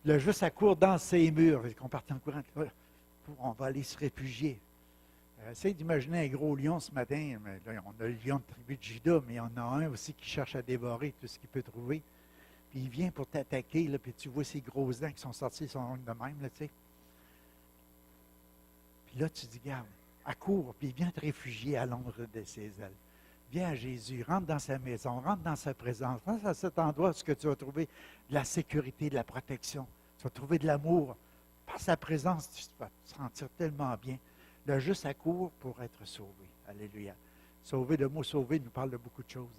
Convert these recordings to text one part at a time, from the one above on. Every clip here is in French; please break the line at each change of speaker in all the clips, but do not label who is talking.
Le juste accourt dans ses murs. Et qu'on partit en courant. On va aller se réfugier. Essaye d'imaginer un gros lion ce matin. Mais là, on a le lion de tribu de Juda, mais on a un aussi qui cherche à dévorer tout ce qu'il peut trouver. Puis il vient pour t'attaquer, là, puis tu vois ses grosses dents qui sont sorties, sont de même, là, tu sais. Puis là, tu dis, garde, accours, puis viens te réfugier à l'ombre de ses ailes. Viens à Jésus, rentre dans sa maison, rentre dans sa présence, rentre à cet endroit où tu vas trouver de la sécurité, de la protection. Tu vas trouver de l'amour. Par sa présence, tu vas te sentir tellement bien. Le juste accourt pour être sauvé. Alléluia. Sauvé, le mot sauvé nous parle de beaucoup de choses.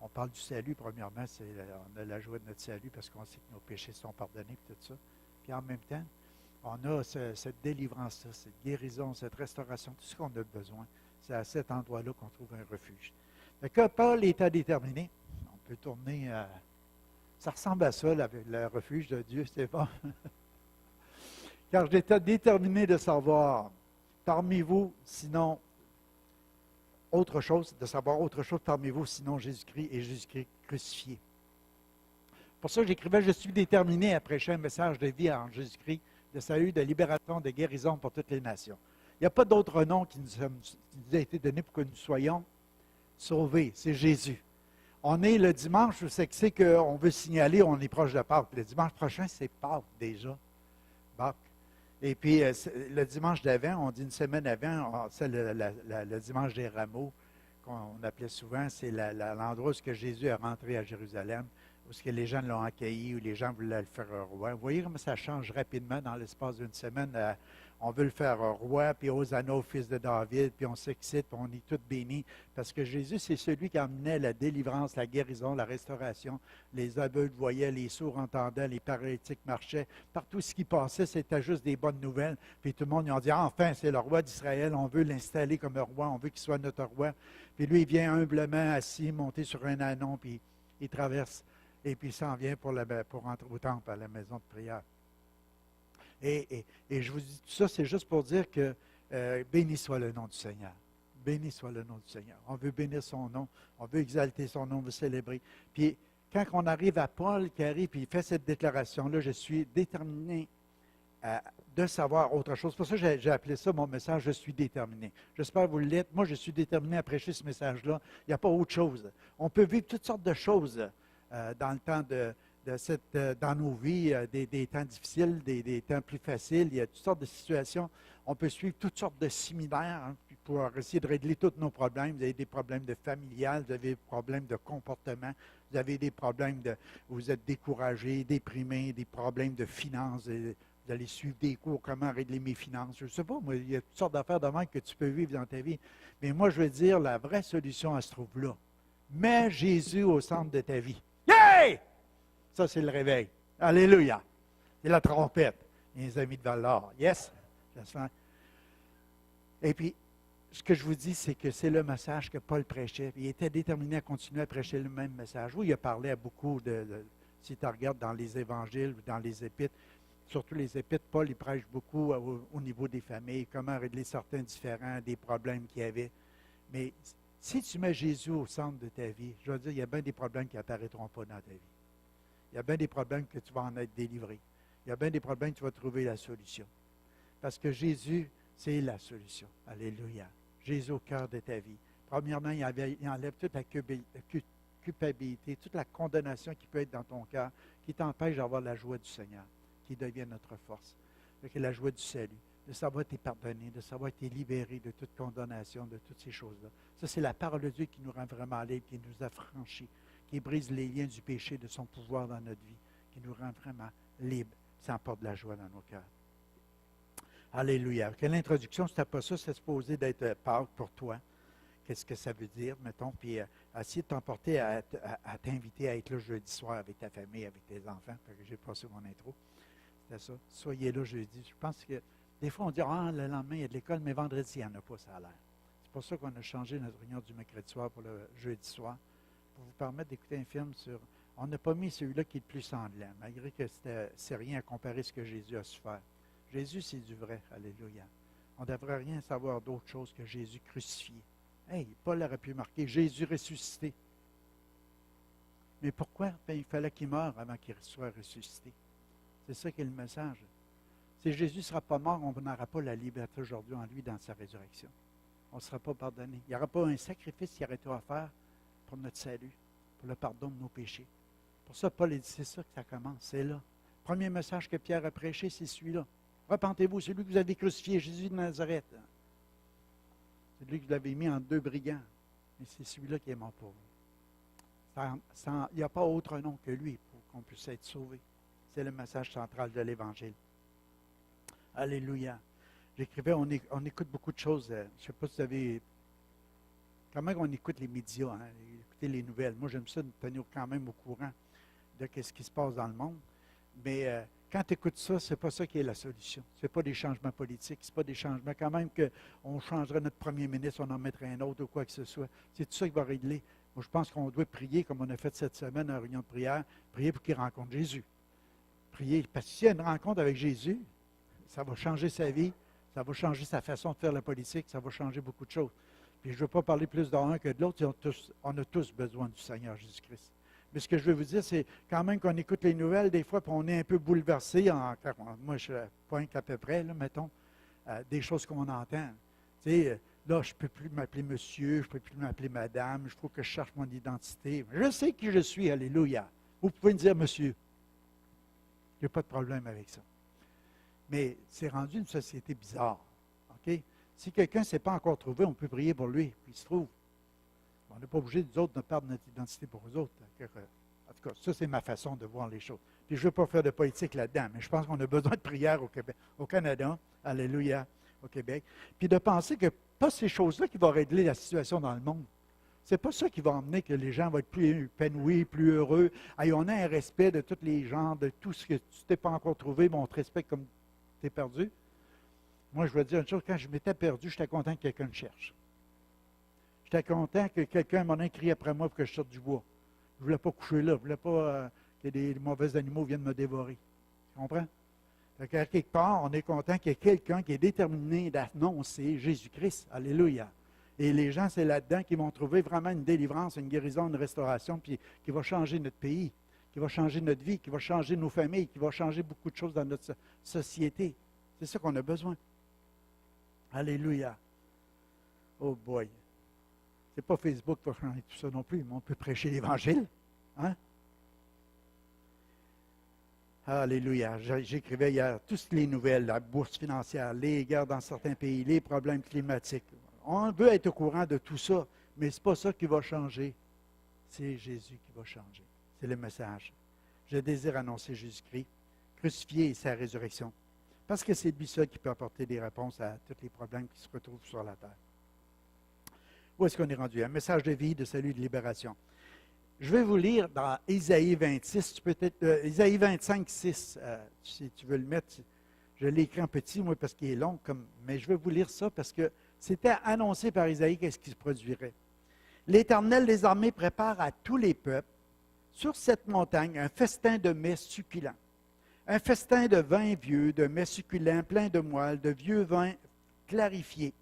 On parle du salut, premièrement, on a la joie de notre salut parce qu'on sait que nos péchés sont pardonnés et tout ça. Puis en même temps, on a cette délivrance-là, cette guérison, cette restauration, tout ce qu'on a besoin. C'est à cet endroit-là qu'on trouve un refuge. Fait que Paul est à déterminer. On peut tourner à... Ça ressemble à ça, le refuge de Dieu, c'est bon. Car j'étais déterminé de savoir parmi vous, sinon autre chose, de savoir autre chose parmi vous, sinon Jésus-Christ et Jésus-Christ crucifié. Pour ça, j'écrivais, je suis déterminé à prêcher un message de vie en Jésus-Christ, de salut, de libération, de guérison pour toutes les nations. Il n'y a pas d'autre nom qui nous a été donné pour que nous soyons sauvés. C'est Jésus. On est le dimanche, je sais que c'est qu'on veut signaler, on est proche de Pâques. Le dimanche prochain, c'est Pâques déjà. Pâques. Et puis, le dimanche d'avant, on dit une semaine avant, c'est le dimanche des rameaux, qu'on appelait souvent, c'est l'endroit où Jésus est rentré à Jérusalem, où les gens l'ont accueilli, où les gens voulaient le faire roi. Vous voyez comment ça change rapidement dans l'espace d'une semaine. On veut le faire roi, puis Hosanna au fils de David, puis on s'excite, puis on est tous bénis. Parce que Jésus, c'est celui qui amenait la délivrance, la guérison, la restauration. Les aveugles voyaient, les sourds entendaient, les paralytiques marchaient. Partout ce qui passait, c'était juste des bonnes nouvelles. Puis tout le monde, ils ont dit, enfin, c'est le roi d'Israël, on veut l'installer comme roi, on veut qu'il soit notre roi. Puis lui, il vient humblement assis, monté sur un ânon, puis il traverse. Et puis il s'en vient pour rentrer au temple, à la maison de prière. Et je vous dis tout ça, c'est juste pour dire que béni soit le nom du Seigneur. Béni soit le nom du Seigneur. On veut bénir son nom, on veut exalter son nom, on veut célébrer. Puis quand on arrive à Paul qui arrive et il fait cette déclaration-là, je suis déterminé de savoir autre chose. Pour ça, j'ai appelé ça mon message, je suis déterminé. J'espère que vous l'êtes. Moi, je suis déterminé à prêcher ce message-là. Il n'y a pas autre chose. On peut vivre toutes sortes de choses dans le temps dans nos vies, des temps difficiles, des temps plus faciles. Il y a toutes sortes de situations. On peut suivre toutes sortes de séminaires pour essayer de régler tous nos problèmes. Vous avez des problèmes de familial, vous avez des problèmes de comportement, vous avez des problèmes où vous êtes découragé, déprimé, des problèmes de finances. Vous allez suivre des cours, comment régler mes finances. Je ne sais pas, moi, il y a toutes sortes d'affaires de même que tu peux vivre dans ta vie. Mais moi, je veux dire, la vraie solution, elle se trouve là. Mets Jésus au centre de ta vie. Yay! Ça, c'est le réveil. Alléluia. C'est la trompette. Les amis de Val-d'Or. Yes? Et puis, ce que je vous dis, c'est que c'est le message que Paul prêchait. Il était déterminé à continuer à prêcher le même message. Oui, il a parlé à beaucoup si tu regardes dans les évangiles ou dans les épîtres, surtout les épîtres, Paul, il prêche beaucoup au niveau des familles, comment régler certains différends, des problèmes qu'il y avait. Mais si tu mets Jésus au centre de ta vie, je veux dire, il y a bien des problèmes qui n'apparaîtront pas dans ta vie. Il y a bien des problèmes que tu vas en être délivré. Il y a bien des problèmes que tu vas trouver la solution. Parce que Jésus, c'est la solution. Alléluia. Jésus au cœur de ta vie. Premièrement, il enlève toute la culpabilité, toute la condamnation qui peut être dans ton cœur, qui t'empêche d'avoir la joie du Seigneur, qui devient notre force. C'est la joie du salut, de savoir t'es pardonné, de savoir t'es libéré de toute condamnation, de toutes ces choses-là. Ça, c'est la parole de Dieu qui nous rend vraiment libres, qui nous affranchit, qui brise les liens du péché, de son pouvoir dans notre vie, qui nous rend vraiment libres. Ça emporte de la joie dans nos cœurs. Alléluia. Que l'introduction, c'était pas ça, c'est supposé d'être Pâques pour toi. Qu'est-ce que ça veut dire, mettons, puis essayer de t'emporter à t'inviter à être là jeudi soir avec ta famille, avec tes enfants. J'ai passé mon intro. C'était ça. Soyez là jeudi. Je pense que des fois, on dit, le lendemain, il y a de l'école, mais vendredi, il n'y en a pas, ça a l'air. C'est pour ça qu'on a changé notre réunion du mercredi soir pour le jeudi soir, pour vous permettre d'écouter un film sur... On n'a pas mis celui-là qui est le plus sanglant, malgré que c'est rien à comparer à ce que Jésus a su faire. Jésus, c'est du vrai. Alléluia. On ne devrait rien savoir d'autre chose que Jésus crucifié. Hey, Paul aurait pu marquer Jésus ressuscité. Mais pourquoi? Ben, il fallait qu'il meure avant qu'il soit ressuscité. C'est ça qui est le message. Si Jésus ne sera pas mort, on n'aura pas la liberté aujourd'hui en lui dans sa résurrection. On ne sera pas pardonné. Il n'y aura pas un sacrifice qui aurait été à faire pour notre salut, pour le pardon de nos péchés. Pour ça, Paul dit, c'est ça que ça commence, c'est là. Le premier message que Pierre a prêché, c'est celui-là. Repentez-vous, celui que vous avez crucifié, Jésus de Nazareth. C'est lui que vous avez mis en 2 brigands. Mais c'est celui-là qui est mort pour vous. Il n'y a pas autre nom que lui pour qu'on puisse être sauvé. C'est le message central de l'Évangile. Alléluia. J'écrivais, on écoute beaucoup de choses. Je ne sais pas si vous avez... Comment on écoute les médias, hein, écouter les nouvelles. Moi, j'aime ça de tenir quand même au courant de ce qui se passe dans le monde. Mais quand tu écoutes ça, ce n'est pas ça qui est la solution. Ce n'est pas des changements politiques, ce n'est pas des changements. Quand même qu'on changerait notre premier ministre, on en mettrait un autre ou quoi que ce soit. C'est tout ça qui va régler. Moi, je pense qu'on doit prier, comme on a fait cette semaine en réunion de prière, prier pour qu'il rencontre Jésus. Prier, parce que s'il y a une rencontre avec Jésus, ça va changer sa vie, ça va changer sa façon de faire la politique, ça va changer beaucoup de choses. Puis je ne veux pas parler plus d'un que de l'autre, on a tous besoin du Seigneur Jésus-Christ. Mais ce que je veux vous dire, c'est quand même qu'on écoute les nouvelles, des fois, puis on est un peu bouleversé. Moi, je pointe à peu près, là, mettons, des choses qu'on entend. Tu sais, là, je ne peux plus m'appeler monsieur, je ne peux plus m'appeler madame, il faut que je cherche mon identité. Je sais qui je suis, alléluia. Vous pouvez me dire monsieur. Il n'y a pas de problème avec ça. Mais c'est rendu une société bizarre. OK? Si quelqu'un ne s'est pas encore trouvé, on peut prier pour lui, puis il se trouve. On n'est pas obligé, nous autres, de perdre notre identité pour eux autres. En tout cas, ça, c'est ma façon de voir les choses. Puis je ne veux pas faire de politique là-dedans, mais je pense qu'on a besoin de prière au Québec, au Canada, alléluia, au Québec. Puis de penser que pas ces choses-là qui vont régler la situation dans le monde. Ce n'est pas ça qui va emmener que les gens vont être plus épanouis, plus heureux. Hey, on a un respect de tous les gens, de tout ce que tu ne t'es pas encore trouvé, mais on te respecte comme tu es perdu. Moi, je veux dire une chose, quand je m'étais perdu, j'étais content que quelqu'un me cherche. J'étais content que quelqu'un m'en ait crié après moi pour que je sorte du bois. Je ne voulais pas coucher là. Je ne voulais pas que des mauvais animaux viennent me dévorer. Tu comprends? Fait qu'à quelque part, on est content qu'il y ait quelqu'un qui est déterminé d'annoncer Jésus-Christ. Alléluia. Et les gens, c'est là-dedans qu'ils vont trouver vraiment une délivrance, une guérison, une restauration, puis qui va changer notre pays, qui va changer notre vie, qui va changer nos familles, qui va changer beaucoup de choses dans notre société. C'est ça qu'on a besoin. Alléluia. Oh boy. C'est pas Facebook qui va changer tout ça non plus, mais on peut prêcher l'Évangile. Hein? Alléluia. J'écrivais hier toutes les nouvelles, la bourse financière, les guerres dans certains pays, les problèmes climatiques. On veut être au courant de tout ça, mais ce n'est pas ça qui va changer. C'est Jésus qui va changer. C'est le message. Je désire annoncer Jésus-Christ, crucifié et sa résurrection, parce que c'est lui seul qui peut apporter des réponses à tous les problèmes qui se retrouvent sur la terre. Où est-ce qu'on est rendu? Un message de vie, de salut, de libération. Je vais vous lire dans Isaïe 26, Isaïe 25, 6, si tu veux le mettre. Je l'ai écrit en petit, moi, parce qu'il est long, mais je vais vous lire ça parce que c'était annoncé par Isaïe qu'est-ce qui se produirait. L'Éternel des armées prépare à tous les peuples, sur cette montagne, un festin de mets succulents. Un festin de vin vieux, de mets succulents, plein de moelle, de vieux vin clarifié.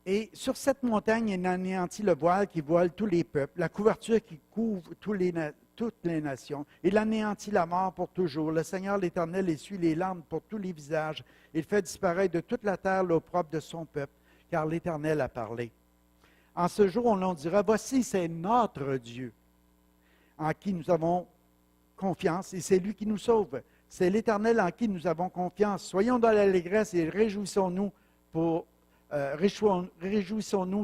Et sur cette montagne, il anéantit le voile qui voile tous les peuples, la couverture qui couvre toutes les nations. Il anéantit la mort pour toujours. Le Seigneur l'Éternel essuie les larmes pour tous les visages. Il fait disparaître de toute la terre l'opprobre de son peuple, car l'Éternel a parlé. En ce jour, on dira, voici, c'est notre Dieu, en qui nous avons confiance, et c'est lui qui nous sauve. C'est l'Éternel en qui nous avons confiance. Soyons dans l'allégresse et réjouissons-nous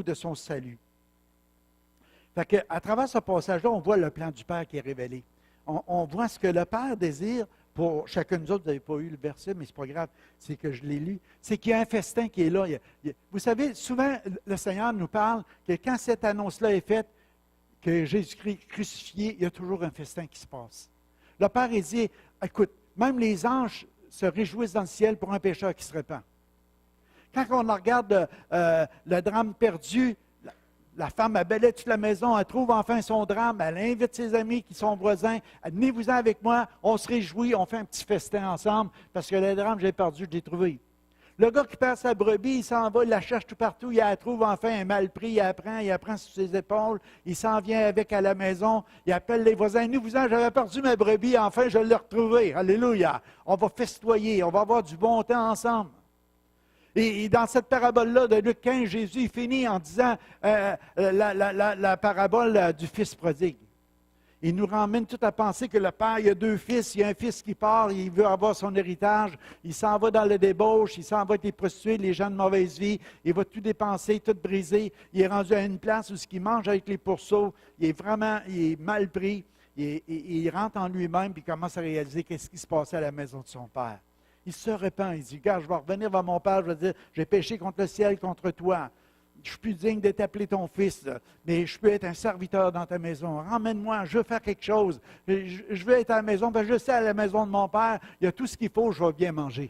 de son salut. Fait que, à travers ce passage-là, on voit le plan du Père qui est révélé. On voit ce que le Père désire pour chacun de nous autres. Vous n'avez pas eu le verset, mais ce n'est pas grave, c'est que je l'ai lu. C'est qu'il y a un festin qui est là. Vous savez, souvent, le Seigneur nous parle que quand cette annonce-là est faite, que Jésus-Christ est crucifié, il y a toujours un festin qui se passe. Le Père il dit, écoute, même les anges se réjouissent dans le ciel pour un pécheur qui se répand. Quand on regarde le drame perdu, la femme a balayé toute la maison, elle trouve enfin son drame, elle invite ses amis qui sont voisins, venez-vous-en avec moi, on se réjouit, on fait un petit festin ensemble, parce que le drame, j'ai perdu, je l'ai trouvé. Le gars qui perd sa brebis, il s'en va, il la cherche tout partout, il la trouve enfin un mal pris, il apprend sur ses épaules, il s'en vient avec à la maison, il appelle les voisins. Nous, voisins, j'avais perdu ma brebis, enfin je l'ai retrouvée. Alléluia. On va festoyer, on va avoir du bon temps ensemble. Et dans cette parabole-là de Luc 15, Jésus finit en disant la parabole du fils prodigue. Il nous ramène tout à penser que le père, il y a deux fils. Il y a un fils qui part, il veut avoir son héritage. Il s'en va dans le débauche, il s'en va avec les prostituées, les gens de mauvaise vie. Il va tout dépenser, tout briser. Il est rendu à une place où il mange avec les pourceaux. Il est mal pris. Il rentre en lui-même et commence à réaliser qu'est-ce qui se passait à la maison de son père. Il se repent. Il dit, regarde, je vais revenir vers mon père. Je vais dire, j'ai péché contre le ciel, contre toi. Je suis plus digne d'être appelé ton fils, mais je peux être un serviteur dans ta maison. Ramène-moi, je veux faire quelque chose. Je veux être à la maison, parce que je sais, à la maison de mon père, il y a tout ce qu'il faut, je vais bien manger.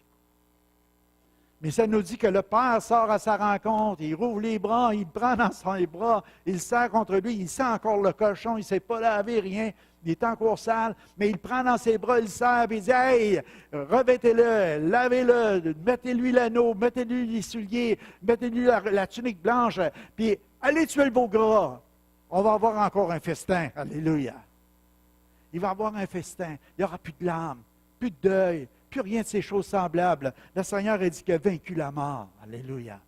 Mais ça nous dit que le père sort à sa rencontre, il rouvre les bras, il le prend dans ses bras, il le serre contre lui, il sent encore le cochon, il ne s'est pas lavé, rien, il est encore sale, mais il le prend dans ses bras, il le serre, et il dit, hey, revêtez-le, lavez-le, mettez-lui l'anneau, mettez-lui les souliers, mettez-lui la tunique blanche, puis allez tuer le beau gras. On va avoir encore un festin. Alléluia. Il va avoir un festin. Il n'y aura plus de larmes, plus de deuil, plus rien de ces choses semblables. Le Seigneur a dit qu'il a vaincu la mort. Alléluia.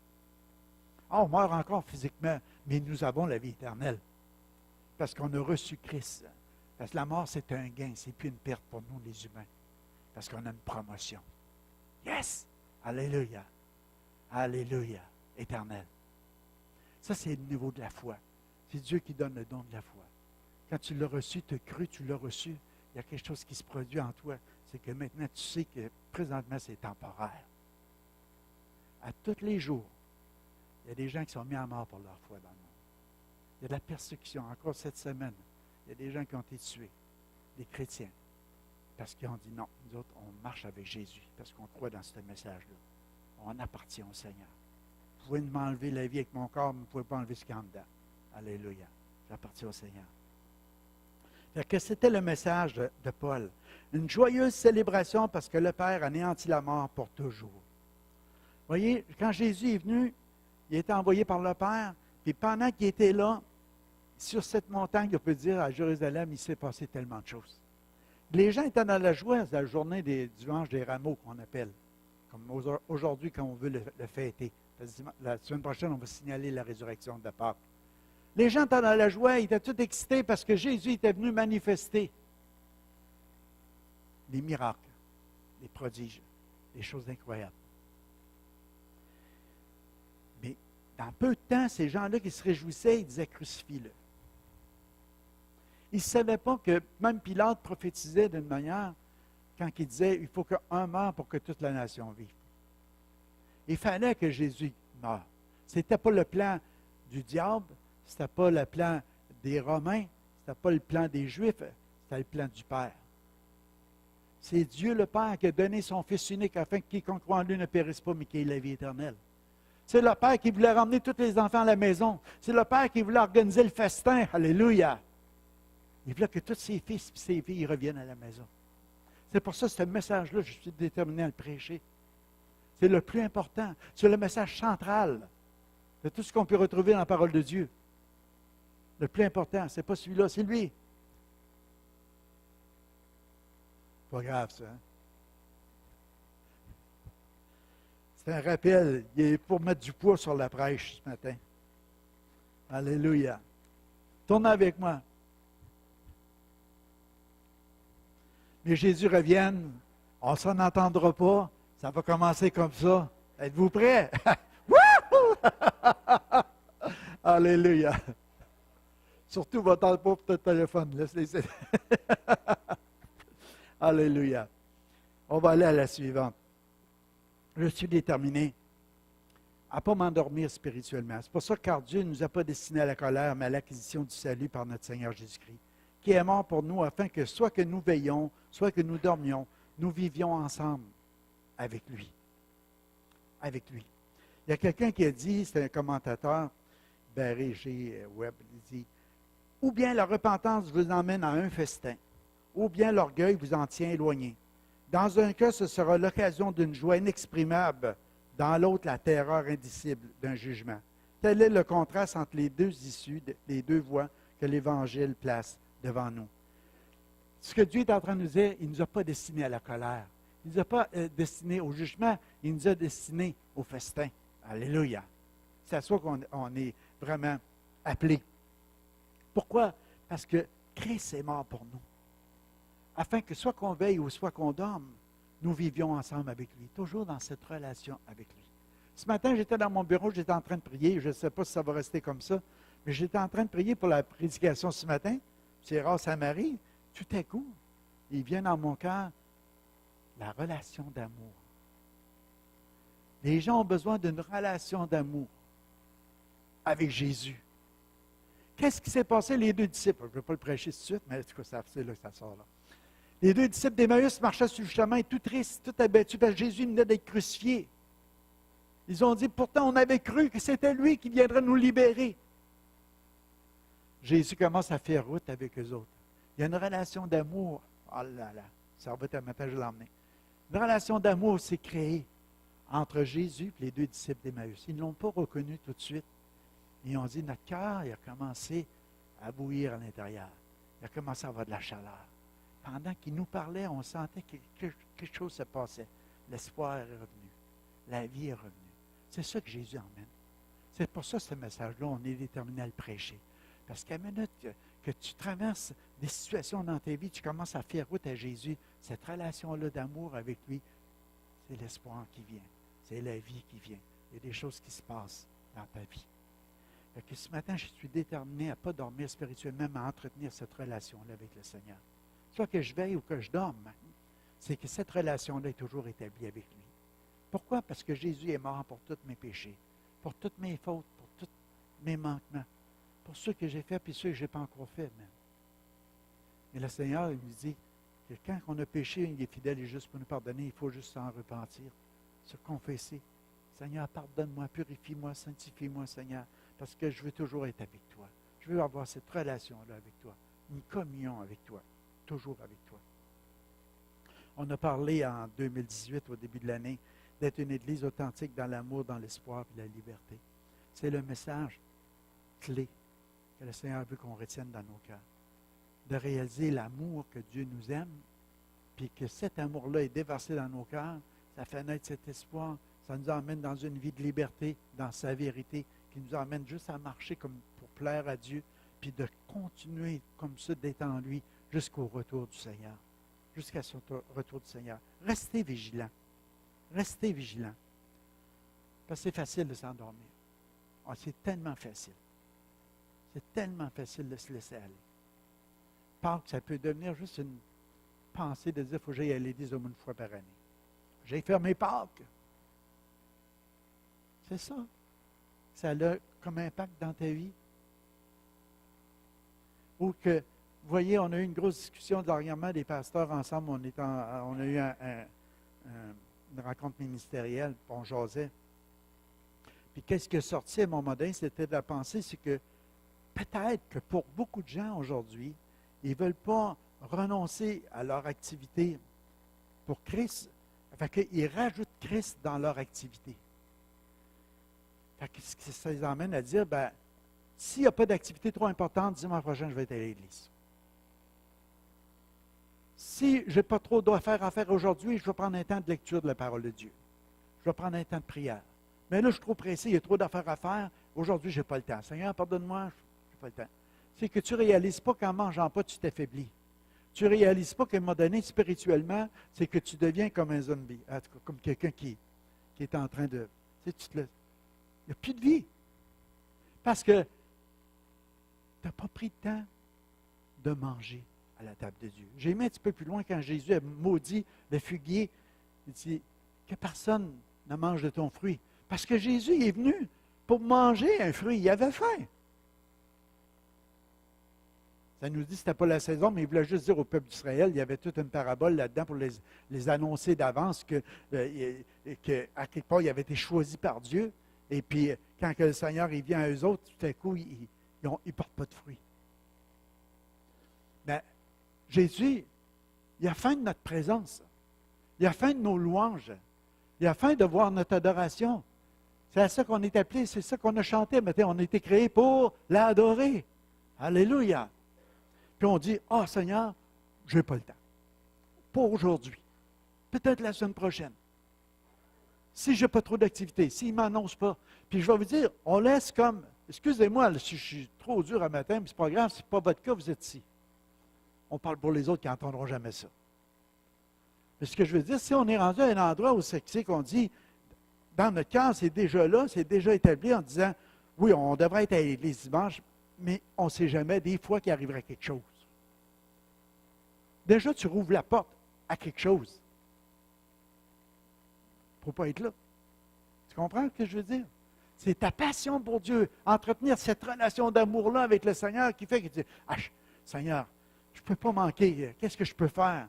On meurt encore physiquement, mais nous avons la vie éternelle. Parce qu'on a reçu Christ. Parce que la mort, c'est un gain, c'est plus une perte pour nous, les humains. Parce qu'on a une promotion. Yes! Alléluia. Alléluia. Éternel. Ça, c'est le niveau de la foi. C'est Dieu qui donne le don de la foi. Quand tu l'as reçu, tu as cru, tu l'as reçu, il y a quelque chose qui se produit en toi. C'est que maintenant, tu sais que présentement, c'est temporaire. À tous les jours, il y a des gens qui sont mis à mort pour leur foi dans le monde. Il y a de la persécution. Encore cette semaine, il y a des gens qui ont été tués, des chrétiens, parce qu'ils ont dit non, nous autres, on marche avec Jésus, parce qu'on croit dans ce message-là. On appartient au Seigneur. Vous pouvez m'enlever la vie avec mon corps, mais vous ne pouvez pas enlever ce qu'il y a en dedans. Alléluia. J'appartiens au Seigneur. Fait que c'était le message de Paul. Une joyeuse célébration parce que le Père anéantit la mort pour toujours. Vous voyez, quand Jésus est venu, il a été envoyé par le Père, puis pendant qu'il était là, sur cette montagne, on peut dire, à Jérusalem, il s'est passé tellement de choses. Les gens étaient dans la joie, c'est la journée du dimanche des rameaux qu'on appelle, comme aujourd'hui quand on veut le fêter. La semaine prochaine, on va signaler la résurrection de Pâques. Les gens étaient dans la joie, ils étaient tous excités parce que Jésus était venu manifester les miracles, les prodiges, les choses incroyables. Mais dans peu de temps, ces gens-là qui se réjouissaient, ils disaient crucifie-le. Ils ne savaient pas que même Pilate prophétisait d'une manière quand il disait il faut qu'un meure pour que toute la nation vive. Il fallait que Jésus meure. Ce n'était pas le plan du diable, ce n'était pas le plan des Romains, ce n'était pas le plan des Juifs, c'était le plan du Père. C'est Dieu le Père qui a donné son Fils unique afin que quiconque croit en lui ne périsse pas, mais qu'il ait la vie éternelle. C'est le Père qui voulait ramener tous les enfants à la maison. C'est le Père qui voulait organiser le festin. Alléluia! Il voulait que tous ses fils et ses filles reviennent à la maison. C'est pour ça que ce message-là, je suis déterminé à le prêcher. C'est le plus important. C'est le message central de tout ce qu'on peut retrouver dans la parole de Dieu. Le plus important, ce n'est pas celui-là, c'est lui. Pas grave, ça. Hein? C'est un rappel. Il est pour mettre du poids sur la prêche ce matin. Alléluia. Tournez avec moi. Mais Jésus revienne, on ne s'en entendra pas. Ça va commencer comme ça. Êtes-vous prêts? Alléluia. Surtout, ne t'entendez pas pour ton téléphone. Laisse-les. Alléluia. On va aller à la suivante. Je suis déterminé à ne pas m'endormir spirituellement. C'est pour ça que Dieu ne nous a pas destinés à la colère, mais à l'acquisition du salut par notre Seigneur Jésus-Christ, qui est mort pour nous afin que soit que nous veillions, soit que nous dormions, nous vivions ensemble avec lui. Avec lui. Il y a quelqu'un qui a dit, c'est un commentateur, Barry G. Webb, il dit, ou bien la repentance vous emmène à un festin, ou bien l'orgueil vous en tient éloigné. Dans un cas, ce sera l'occasion d'une joie inexprimable dans l'autre, la terreur indicible d'un jugement. Tel est le contraste entre les deux issues, les deux voies que l'Évangile place devant nous. Ce que Dieu est en train de nous dire, il ne nous a pas destinés à la colère. Il ne nous a pas destinés au jugement, il nous a destinés au festin. Alléluia. C'est à ça qu'on est vraiment appelé. Pourquoi? Parce que Christ est mort pour nous. Afin que soit qu'on veille ou soit qu'on dorme, nous vivions ensemble avec lui, toujours dans cette relation avec lui. Ce matin, j'étais dans mon bureau, j'étais en train de prier. Je ne sais pas si ça va rester comme ça, mais j'étais en train de prier pour la prédication ce matin. C'est grâce à Marie. Tout à coup, il vient dans mon cœur la relation d'amour. Les gens ont besoin d'une relation d'amour avec Jésus. Qu'est-ce qui s'est passé? Les deux disciples, je ne vais pas le prêcher tout de suite, mais en tout cas, c'est là que ça sort là. Les deux disciples d'Emmaüs marchaient sur le chemin, tout tristes, tout abattus, parce que Jésus venait d'être crucifié. Ils ont dit, pourtant, on avait cru que c'était lui qui viendrait nous libérer. Jésus commence à faire route avec eux autres. Il y a une relation d'amour. Oh là là, ça va être un matin, je vais l'emmener. Une relation d'amour s'est créée entre Jésus et les deux disciples d'Emmaüs. Ils ne l'ont pas reconnu tout de suite. Ils ont dit, notre cœur, il a commencé à bouillir à l'intérieur. Il a commencé à avoir de la chaleur. Pendant qu'il nous parlait, on sentait que quelque chose se passait. L'espoir est revenu. La vie est revenue. C'est ça que Jésus emmène. C'est pour ça, ce message-là, on est déterminé à le prêcher. Parce qu'à la minute que tu traverses des situations dans ta vie, tu commences à faire route à Jésus, cette relation-là d'amour avec lui, c'est l'espoir qui vient. C'est la vie qui vient. Il y a des choses qui se passent dans ta vie. Fait que ce matin, je suis déterminé à ne pas dormir spirituellement, mais à entretenir cette relation-là avec le Seigneur. Soit que je veille ou que je dorme, c'est que cette relation-là est toujours établie avec lui. Pourquoi? Parce que Jésus est mort pour tous mes péchés, pour toutes mes fautes, pour tous mes manquements, pour ceux que j'ai faits et ceux que je n'ai pas encore faits même. Et le Seigneur, il nous dit que quand on a péché, il est fidèle et juste pour nous pardonner, il faut juste s'en repentir, se confesser. Seigneur, pardonne-moi, purifie-moi, sanctifie-moi, Seigneur, parce que je veux toujours être avec toi. Je veux avoir cette relation-là avec toi, une communion avec toi, toujours avec toi. On a parlé en 2018, au début de l'année, d'être une Église authentique dans l'amour, dans l'espoir et la liberté. C'est le message clé que le Seigneur veut qu'on retienne dans nos cœurs. De réaliser l'amour que Dieu nous aime, puis que cet amour-là est déversé dans nos cœurs, ça fait naître cet espoir, ça nous emmène dans une vie de liberté, dans sa vérité, qui nous emmène juste à marcher comme pour plaire à Dieu, puis de continuer comme ça d'être en lui jusqu'au retour du Seigneur. Jusqu'à son retour du Seigneur. Restez vigilants. Restez vigilants. Parce que c'est facile de s'endormir. Oh, c'est tellement facile. C'est tellement facile de se laisser aller. Pâques, ça peut devenir juste une pensée de dire qu'il faut que j'aille à l'Église au moins une fois par année. J'ai fermé Pâques. C'est ça. Ça a comme impact dans ta vie. Ou que, vous voyez, on a eu une grosse discussion dernièrement des pasteurs ensemble. On a eu une rencontre ministérielle, puis on jasait. Puis qu'est-ce qui est sorti à mon modèle, c'était de la pensée, c'est que peut-être que pour beaucoup de gens aujourd'hui, ils ne veulent pas renoncer à leur activité pour Christ. Fait qu'ils rajoutent Christ dans leur activité. Fait que ça les emmène à dire, ben, s'il n'y a pas d'activité trop importante, dimanche prochain, je vais être à l'église. Si je n'ai pas trop d'affaires à faire aujourd'hui, je vais prendre un temps de lecture de la parole de Dieu. Je vais prendre un temps de prière. Mais là, je suis trop pressé, il y a trop d'affaires à faire. Aujourd'hui, je n'ai pas le temps. Seigneur, pardonne-moi, je n'ai pas le temps. C'est que tu ne réalises pas qu'en mangeant pas, tu t'affaiblis. Tu ne réalises pas qu'à un moment donné, spirituellement, c'est que tu deviens comme un zombie. En tout cas, comme quelqu'un qui est en train de... Tu sais, il n'y a plus de vie. Parce que tu n'as pas pris le temps de manger à la table de Dieu. J'ai mis un petit peu plus loin quand Jésus a maudit le figuier. Il dit que personne ne mange de ton fruit. Parce que Jésus est venu pour manger un fruit. Il avait faim. Ça nous dit que ce n'était pas la saison, mais il voulait juste dire au peuple d'Israël, il y avait toute une parabole là-dedans pour les annoncer d'avance que, à quelque part, il avait été choisi par Dieu. Et puis, quand que le Seigneur il vient à eux autres, tout à coup, ils ne portent pas de fruits. Mais Jésus, il a faim de notre présence. Il a faim de nos louanges. Il a faim de voir notre adoration. C'est à ça qu'on est appelé, c'est ça qu'on a chanté. Maintenant, on a été créé pour l'adorer. Alléluia. Puis on dit, ah Seigneur, je n'ai pas le temps. Pas aujourd'hui. Peut-être la semaine prochaine. Si je n'ai pas trop d'activité, s'il ne m'annonce pas. Puis je vais vous dire, on laisse comme, excusez-moi si je suis trop dur à matin, mais ce n'est pas grave, ce n'est pas votre cas, vous êtes ici. On parle pour les autres qui n'entendront jamais ça. Mais ce que je veux dire, si on est rendu à un endroit où c'est qu'on dit, dans notre cœur, c'est déjà là, c'est déjà établi en disant, oui, on devrait être à l'église dimanche, mais on ne sait jamais des fois qu'il arriverait quelque chose. Déjà, tu rouvres la porte à quelque chose. Il ne faut pas être là. Tu comprends ce que je veux dire? C'est ta passion pour Dieu, entretenir cette relation d'amour-là avec le Seigneur qui fait que tu dis, ah, Seigneur, je ne peux pas manquer, qu'est-ce que je peux faire?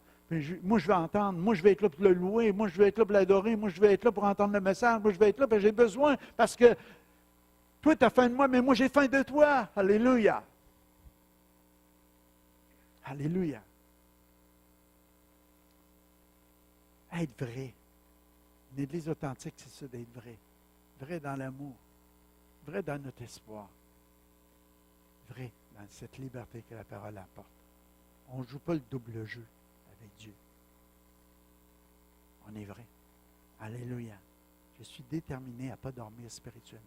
Moi, je vais entendre, moi, je vais être là pour le louer, moi, je vais être là pour l'adorer, moi, je vais être là pour entendre le message, moi, je vais être là parce que j'ai besoin, parce que toi, tu as faim de moi, mais moi, j'ai faim de toi. Alléluia. Alléluia. Être vrai. Une église authentique, c'est ça, d'être vrai. Vrai dans l'amour. Vrai dans notre espoir. Vrai dans cette liberté que la parole apporte. On ne joue pas le double jeu avec Dieu. On est vrai. Alléluia. Je suis déterminé à ne pas dormir spirituellement.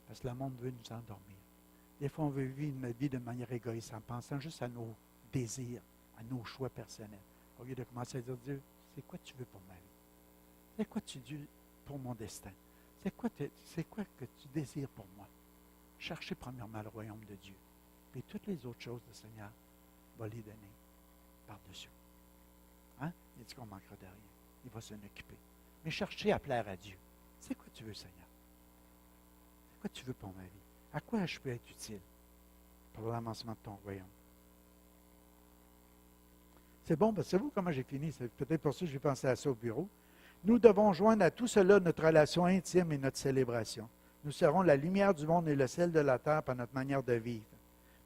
Parce que le monde veut nous endormir. Des fois, on veut vivre une vie de manière égoïste en pensant juste à nos désirs, à nos choix personnels. Au lieu de commencer à dire, Dieu, c'est quoi tu veux pour ma vie? C'est quoi tu veux pour mon destin? C'est quoi que tu désires pour moi? Cherchez premièrement le royaume de Dieu. Et toutes les autres choses, le Seigneur va les donner par-dessus. Hein? Il dit qu'on ne manquera de rien. Il va s'en occuper. Mais cherchez à plaire à Dieu. C'est quoi tu veux, Seigneur? C'est quoi tu veux pour ma vie? À quoi je peux être utile pour l'avancement de ton royaume? C'est bon, parce que savez-vous comment j'ai fini? C'est peut-être pour ça que j'ai pensé à ça au bureau. Nous devons joindre à tout cela notre relation intime et notre célébration. Nous serons la lumière du monde et le sel de la terre par notre manière de vivre.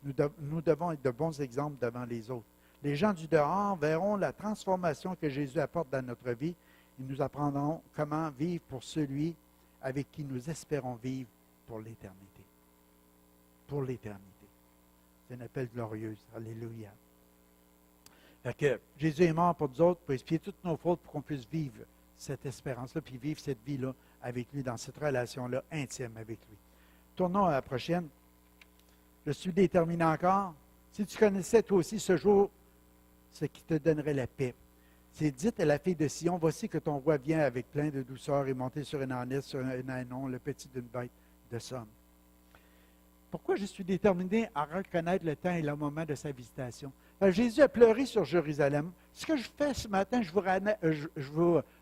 Nous devons être de bons exemples devant les autres. Les gens du dehors verront la transformation que Jésus apporte dans notre vie et nous apprendrons comment vivre pour celui avec qui nous espérons vivre pour l'éternité. Pour l'éternité. C'est un appel glorieux. Alléluia. Fait que Jésus est mort pour nous autres, pour expier toutes nos fautes, pour qu'on puisse vivre cette espérance-là, puis vivre cette vie-là avec lui, dans cette relation-là intime avec lui. Tournons à la prochaine. Je suis déterminé encore. Si tu connaissais toi aussi ce jour, ce qui te donnerait la paix. C'est dites à la fille de Sion, voici que ton roi vient avec plein de douceur et monté sur une ânesse, sur un ânon, le petit d'une bête de somme. Pourquoi je suis déterminé à reconnaître le temps et le moment de sa visitation? Jésus a pleuré sur Jérusalem. Ce que je fais ce matin, je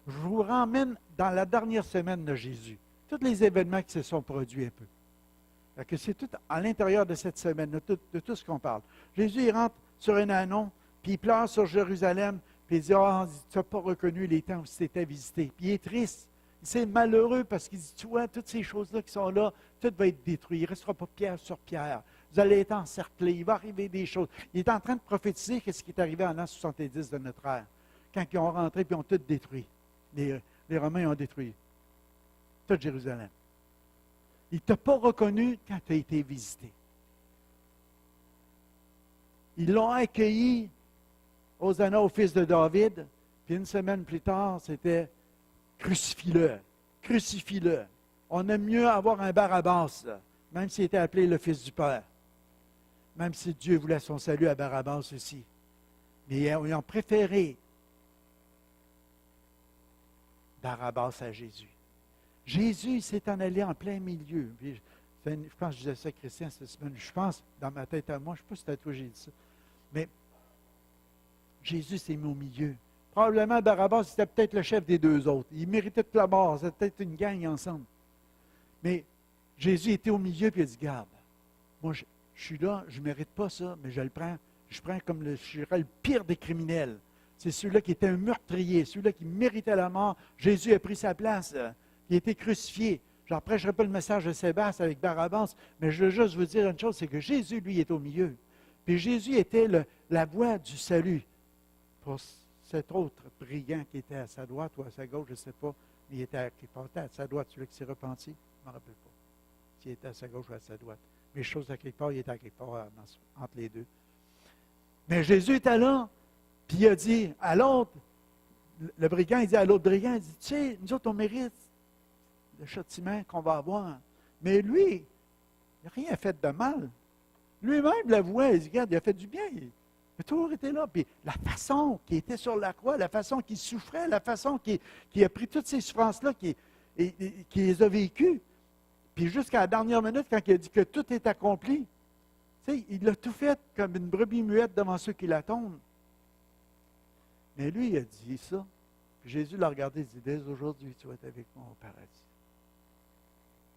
vous ramène dans la dernière semaine de Jésus. Tous les événements qui se sont produits un peu. Que c'est tout à l'intérieur de cette semaine, de tout ce qu'on parle. Jésus, il rentre sur un ânon, puis il pleure sur Jérusalem, puis il dit, ah, tu n'as pas reconnu les temps où tu t'étais visité. Puis il est triste. C'est malheureux parce qu'il dit, tu vois, toutes ces choses-là qui sont là, tout va être détruit. Il ne restera pas pierre sur pierre. Vous allez être encerclés. Il va arriver des choses. Il est en train de prophétiser ce qui est arrivé en l'an 70 de notre ère. Quand ils ont rentré et ils ont tout détruit. Les Romains ont détruit tout Jérusalem. Il ne t'a pas reconnu quand tu as été visité. Ils l'ont accueilli Hosanna au fils de David, puis une semaine plus tard, c'était crucifie-le, crucifie-le. On aime mieux avoir un Barabbas, là, même s'il était appelé le Fils du Père. Même si Dieu voulait son salut à Barabbas aussi. Mais ils ont préféré Barabbas à Jésus. Jésus s'est en allé en plein milieu. Puis, je pense que je disais ça à Christian cette semaine. Je pense, dans ma tête à moi, je ne sais pas si c'était à toi que j'ai dit ça, mais Jésus s'est mis au milieu. Probablement, Barabbas, c'était peut-être le chef des deux autres. Il méritait toute la mort. C'était peut-être une gang ensemble. Mais Jésus était au milieu, puis il a dit, garde, moi, je suis là, je ne mérite pas ça, mais je le prends. Je prends comme je serais le pire des criminels. C'est celui-là qui était un meurtrier, celui-là qui méritait la mort. Jésus a pris sa place. Il a été crucifié. Je ne prêcherai pas le message de Sébastien avec Barabbas, mais je veux juste vous dire une chose, c'est que Jésus, lui, est au milieu. Puis Jésus était la voie du salut pour cet autre brigand qui était à sa droite ou à sa gauche, je ne sais pas, mais il était à sa droite, celui qui s'est repenti, je ne me rappelle pas. S'il était à sa gauche ou à sa droite. Mais chose à quelque part, il était à quelque part entre les deux. Mais Jésus était là, puis il a dit à l'autre, le brigand, il dit à l'autre brigand, il dit, tu sais, nous autres, on mérite le châtiment qu'on va avoir. Mais lui, il n'a rien fait de mal. Lui-même l'avouait, il dit, regarde, il a fait du bien. Il a toujours été là. Puis la façon qu'il était sur la croix, la façon qu'il souffrait, la façon qu'il a pris toutes ces souffrances-là, qu'il les a vécues. Puis jusqu'à la dernière minute, quand il a dit que tout est accompli, tu sais, il a tout fait comme une brebis muette devant ceux qui l'attendent. Mais lui, il a dit ça. Puis Jésus l'a regardé et dit, dès aujourd'hui, tu vas être avec moi au paradis.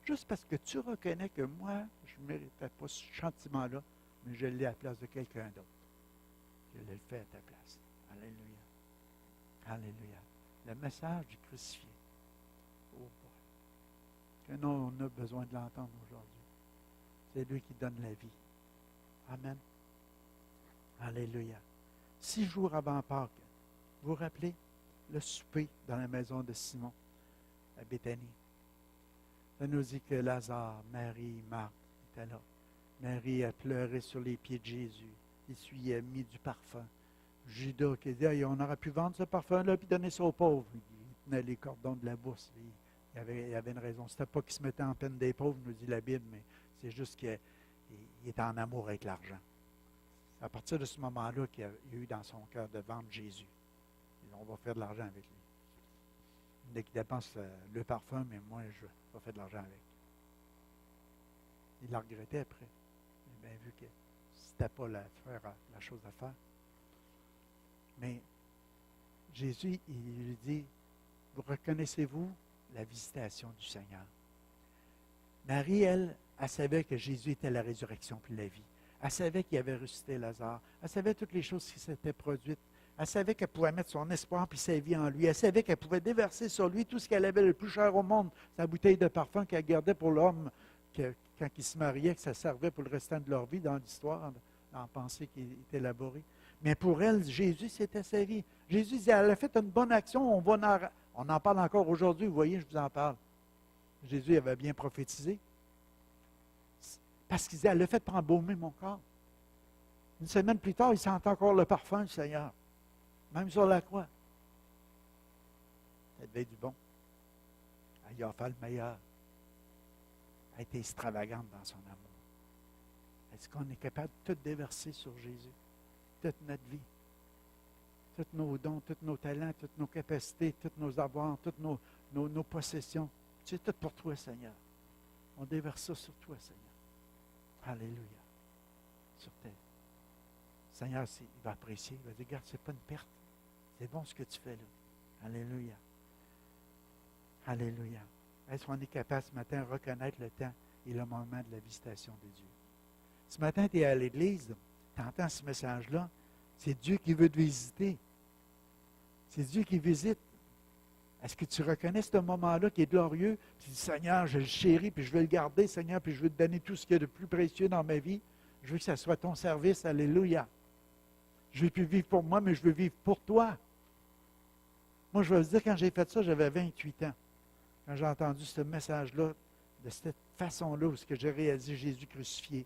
Juste parce que tu reconnais que moi, je ne méritais pas ce châtiment-là, mais je l'ai à la place de quelqu'un d'autre. Je l'ai fait à ta place. Alléluia. Alléluia. Le message du crucifié. Oh boy. Que nous, on a besoin de l'entendre aujourd'hui. C'est lui qui donne la vie. Amen. Alléluia. 6 jours avant Pâques, vous vous rappelez le souper dans la maison de Simon, à Béthanie. Ça nous dit que Lazare, Marie, Marthe étaient là. Marie a pleuré sur les pieds de Jésus. Il a mis du parfum. Judas qui dit, hey, on aurait pu vendre ce parfum-là et donner ça aux pauvres. Il tenait les cordons de la bourse. Il avait une raison. Ce n'était pas qu'il se mettait en peine des pauvres, nous dit la Bible, mais c'est juste qu'il était en amour avec l'argent. C'est à partir de ce moment-là qu'il a eu dans son cœur de vendre Jésus. Et on va faire de l'argent avec lui. Dès qu'il dépense le parfum, mais moi, je vais faire de l'argent avec. Il l'a regretté après. Il a bien vu que c'était pas la chose à faire. Mais Jésus, il lui dit, vous reconnaissez-vous la visitation du Seigneur? Marie, elle savait que Jésus était la résurrection puis la vie. Elle savait qu'il avait ressuscité Lazare. Elle savait toutes les choses qui s'étaient produites. Elle savait qu'elle pouvait mettre son espoir puis sa vie en lui. Elle savait qu'elle pouvait déverser sur lui tout ce qu'elle avait le plus cher au monde, sa bouteille de parfum qu'elle gardait pour l'homme quand il se mariait, que ça servait pour le restant de leur vie dans l'histoire, dans la pensée qui est élaborée. Mais pour elle, Jésus, c'était sa vie. Jésus disait, elle a fait une bonne action, on en parle encore aujourd'hui, vous voyez, je vous en parle. Jésus avait bien prophétisé. Parce qu'il disait, elle a fait pour embaumer mon corps. Une semaine plus tard, il sentait encore le parfum du Seigneur. Même sur la croix. Elle devait du bon. Elle a fait le meilleur. Elle était extravagante dans son amour. Est-ce qu'on est capable de tout déverser sur Jésus? Toute notre vie. Tous nos dons, tous nos talents, toutes nos capacités, tous nos avoirs, toutes nos possessions. C'est tout pour toi, Seigneur. On déverse ça sur toi, Seigneur. Alléluia. Sur terre. Seigneur, il va apprécier. Il va dire, regarde, ce n'est pas une perte. C'est bon ce que tu fais là. Alléluia. Alléluia. Est-ce qu'on est capable ce matin de reconnaître le temps et le moment de la visitation de Dieu? Ce matin, tu es à l'église, tu entends ce message-là. C'est Dieu qui veut te visiter. C'est Dieu qui visite. Est-ce que tu reconnais ce moment-là qui est glorieux? Tu dis, Seigneur, je le chéris, puis je veux le garder, Seigneur, puis je veux te donner tout ce qu'il y a de plus précieux dans ma vie. Je veux que ça soit ton service. Alléluia. Je ne veux plus vivre pour moi, mais je veux vivre pour toi. Moi, je vais vous dire, quand j'ai fait ça, j'avais 28 ans. Quand j'ai entendu ce message-là, de cette façon-là, où j'ai réalisé Jésus crucifié.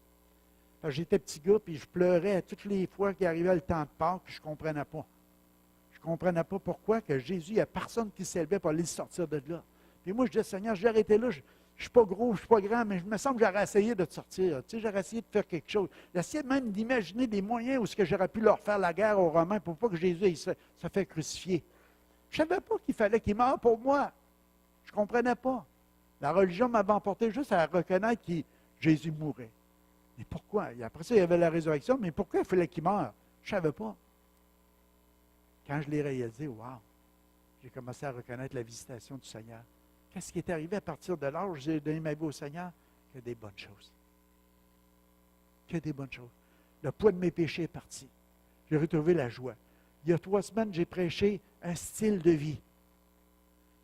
J'étais petit gars, puis je pleurais toutes les fois qu'il arrivait le temps de Pâques, puis je ne comprenais pas. Je ne comprenais pas pourquoi que Jésus, il n'y a personne qui s'élevait pour aller sortir de là. Puis moi, je disais, Seigneur, j'ai arrêté là, je ne suis pas gros, je ne suis pas grand, mais je me semble que j'aurais essayé de te sortir. Tu sais, j'aurais essayé de faire quelque chose. J'essayais même d'imaginer des moyens où j'aurais pu leur faire la guerre aux Romains pour pas que Jésus se fait crucifier. Je ne savais pas qu'il fallait qu'il meure pour moi. Je ne comprenais pas. La religion m'avait emporté juste à reconnaître que Jésus mourait. Mais pourquoi? Et après ça, il y avait la résurrection, mais pourquoi il fallait qu'il meure? Je ne savais pas. Quand je l'ai réalisé, wow! J'ai commencé à reconnaître la visitation du Seigneur. Qu'est-ce qui est arrivé à partir de l'âge où j'ai donné ma vie au Seigneur? Que des bonnes choses. Que des bonnes choses. Le poids de mes péchés est parti. J'ai retrouvé la joie. Il y a 3 semaines, j'ai prêché un style de vie.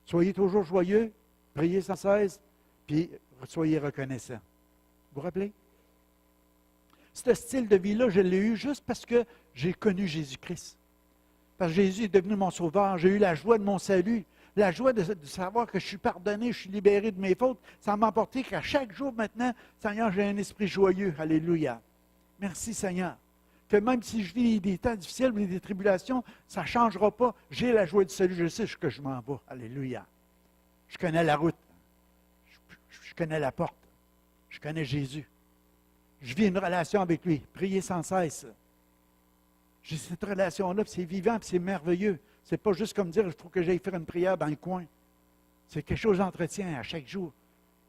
Soyez toujours joyeux, priez sans cesse, puis soyez reconnaissants. Vous vous rappelez? Ce style de vie-là, je l'ai eu juste parce que j'ai connu Jésus-Christ. Parce que Jésus est devenu mon sauveur. J'ai eu la joie de mon salut. La joie de savoir que je suis pardonné, je suis libéré de mes fautes. Ça m'a apporté qu'à chaque jour maintenant, Seigneur, j'ai un esprit joyeux. Alléluia. Merci Seigneur. Que même si je vis des temps difficiles, des tribulations, ça ne changera pas. J'ai la joie du salut. Je sais que je m'en vais. Alléluia. Je connais la route. Je connais la porte. Je connais Jésus. Je vis une relation avec lui. Priez sans cesse. J'ai cette relation-là, puis c'est vivant, puis c'est merveilleux. Ce n'est pas juste comme dire, il faut que j'aille faire une prière dans le coin. C'est quelque chose d'entretien à chaque jour.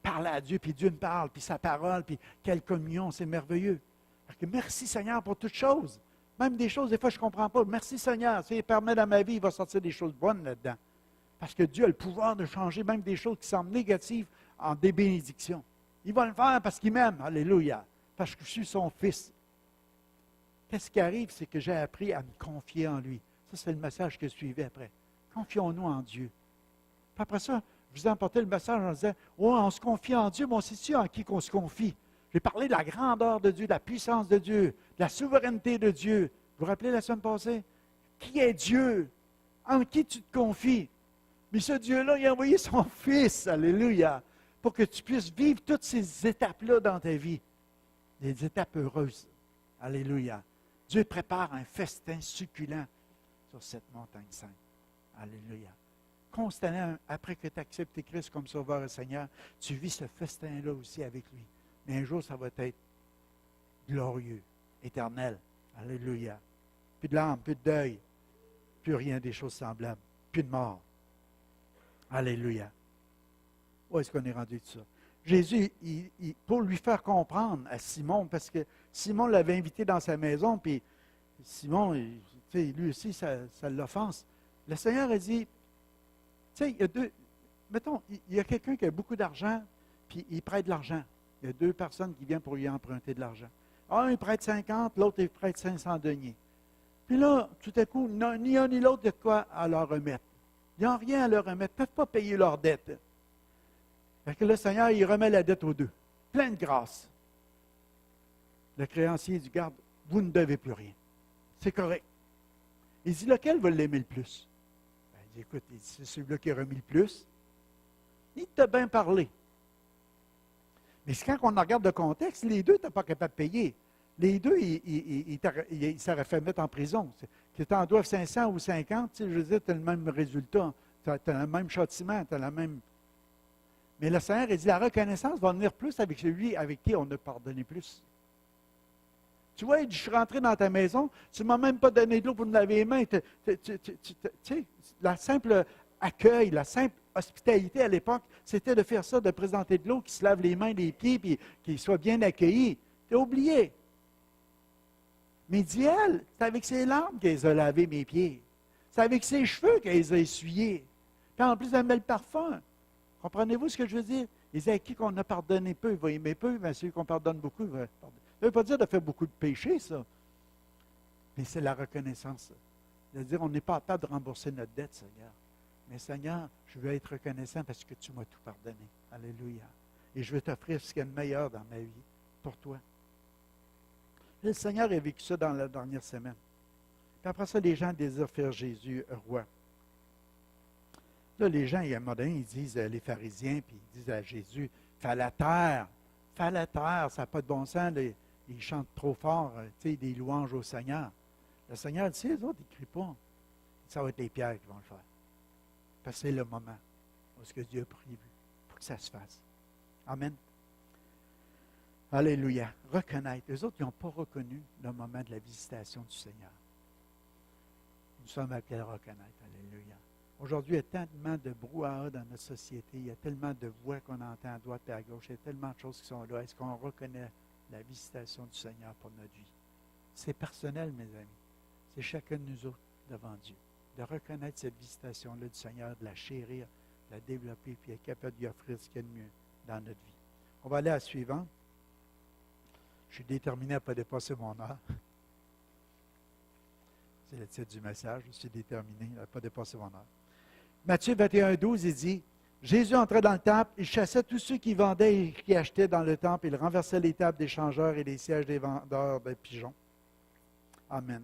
Parler à Dieu, puis Dieu me parle, puis sa parole, puis quelle communion, c'est merveilleux. Que merci Seigneur pour toutes choses. Même des choses, des fois, je ne comprends pas. Merci Seigneur. S'il permet dans ma vie, il va sortir des choses bonnes là-dedans. Parce que Dieu a le pouvoir de changer même des choses qui semblent négatives en des bénédictions. Il va le faire parce qu'il m'aime. Alléluia. Parce que je suis son fils. Qu'est-ce qui arrive, c'est que j'ai appris à me confier en lui. Ça, c'est le message que suivait après. Confions-nous en Dieu. Puis après ça, je vous ai emporté le message en disant, oh, on se confie en Dieu, mais on sait-tu en qui qu'on se confie? J'ai parlé de la grandeur de Dieu, de la puissance de Dieu, de la souveraineté de Dieu. Vous vous rappelez la semaine passée? Qui est Dieu? En qui tu te confies? Mais ce Dieu-là, il a envoyé son Fils, alléluia, pour que tu puisses vivre toutes ces étapes-là dans ta vie. Des étapes heureuses. Alléluia. Dieu prépare un festin succulent sur cette montagne sainte. Alléluia. Constamment, après que tu acceptes Christ comme Sauveur et Seigneur, tu vis ce festin-là aussi avec lui. Mais un jour, ça va être glorieux, éternel. Alléluia. Plus de larmes, plus de deuil, plus rien des choses semblables, plus de mort. Alléluia. Où est-ce qu'on est rendu de ça? Jésus, pour lui faire comprendre à Simon, parce que Simon l'avait invité dans sa maison, puis Simon, lui aussi, ça l'offense. Le Seigneur a dit, tu sais, il y a deux, mettons, il y a quelqu'un qui a beaucoup d'argent, puis il prête de l'argent. Il y a deux personnes qui viennent pour lui emprunter de l'argent. Un, il prête 50, l'autre, il prête 500 deniers. Puis là, tout à coup, ni un ni l'autre de quoi à leur remettre. Ils n'ont rien à leur remettre, ils ne peuvent pas payer leur dette. Fait que le Seigneur, il remet la dette aux deux. Plein de grâce. Le créancier dit, garde, vous ne devez plus rien. C'est correct. Il dit, lequel va l'aimer le plus? Ben, il dit, écoute, c'est celui-là qui a remis le plus. Il t'a bien parlé. Mais quand on regarde le contexte, les deux, tu n'es pas capable de payer. Les deux, ils s'auraient fait mettre en prison. Que tu en doives 500 ou 50, je veux dire, tu as le même résultat. Tu as le même châtiment, tu as la même... Mais le Seigneur, il dit, la reconnaissance va venir plus avec celui avec qui on a pardonné plus. Tu vois, il dit, je suis rentré dans ta maison, tu ne m'as même pas donné de l'eau pour me laver les mains. Tu sais, la simple accueil, la simple hospitalité à l'époque, c'était de faire ça, de présenter de l'eau, qui se lave les mains, les pieds, puis qu'il soit bien accueilli. Tu as oublié. Mais il dit, elle, c'est avec ses larmes qu'elle a lavé mes pieds. C'est avec ses cheveux qu'elle les a essuyés. Puis en plus, elle met le parfum. Comprenez-vous ce que je veux dire? Il dit, à qui qu'on a pardonné peu, il va aimer peu, mais celui qu'on pardonne beaucoup, il va pardonner. Ça ne veut pas dire de faire beaucoup de péchés, ça. Mais c'est la reconnaissance. C'est-à-dire, on n'est pas capable de rembourser notre dette, Seigneur. Mais Seigneur, je veux être reconnaissant parce que tu m'as tout pardonné. Alléluia. Et je veux t'offrir ce qu'il y a de meilleur dans ma vie, pour toi. Et le Seigneur a vécu ça dans la dernière semaine. Puis après ça, les gens désirent faire Jésus roi. Là, les gens, il y a un moment donné, ils disent, les pharisiens, puis ils disent à Jésus, fais la terre, ça n'a pas de bon sens, ils chantent trop fort, des louanges au Seigneur. Le Seigneur dit, les autres, ils ne crient pas. Ça va être les pierres qui vont le faire. Parce que c'est le moment où ce que Dieu a prévu pour que ça se fasse. Amen. Alléluia. Reconnaître. Les autres, ils n'ont pas reconnu le moment de la visitation du Seigneur. Nous sommes appelés à reconnaître. Alléluia. Aujourd'hui, il y a tellement de brouhaha dans notre société. Il y a tellement de voix qu'on entend à droite et à gauche. Il y a tellement de choses qui sont là. Est-ce qu'on reconnaît la visitation du Seigneur pour notre vie? C'est personnel, mes amis. C'est chacun de nous autres devant Dieu. De reconnaître cette visitation-là du Seigneur, de la chérir, de la développer, puis être capable d'y offrir ce qu'il y a de mieux dans notre vie. On va aller à la suivante. Je suis déterminé à ne pas dépasser mon heure. C'est le titre du message. Je suis déterminé à ne pas dépasser mon heure. Matthieu 21, 12, il dit, Jésus entrait dans le temple, il chassait tous ceux qui vendaient et qui achetaient dans le temple, il renversait les tables des changeurs et les sièges des vendeurs de pigeons. Amen.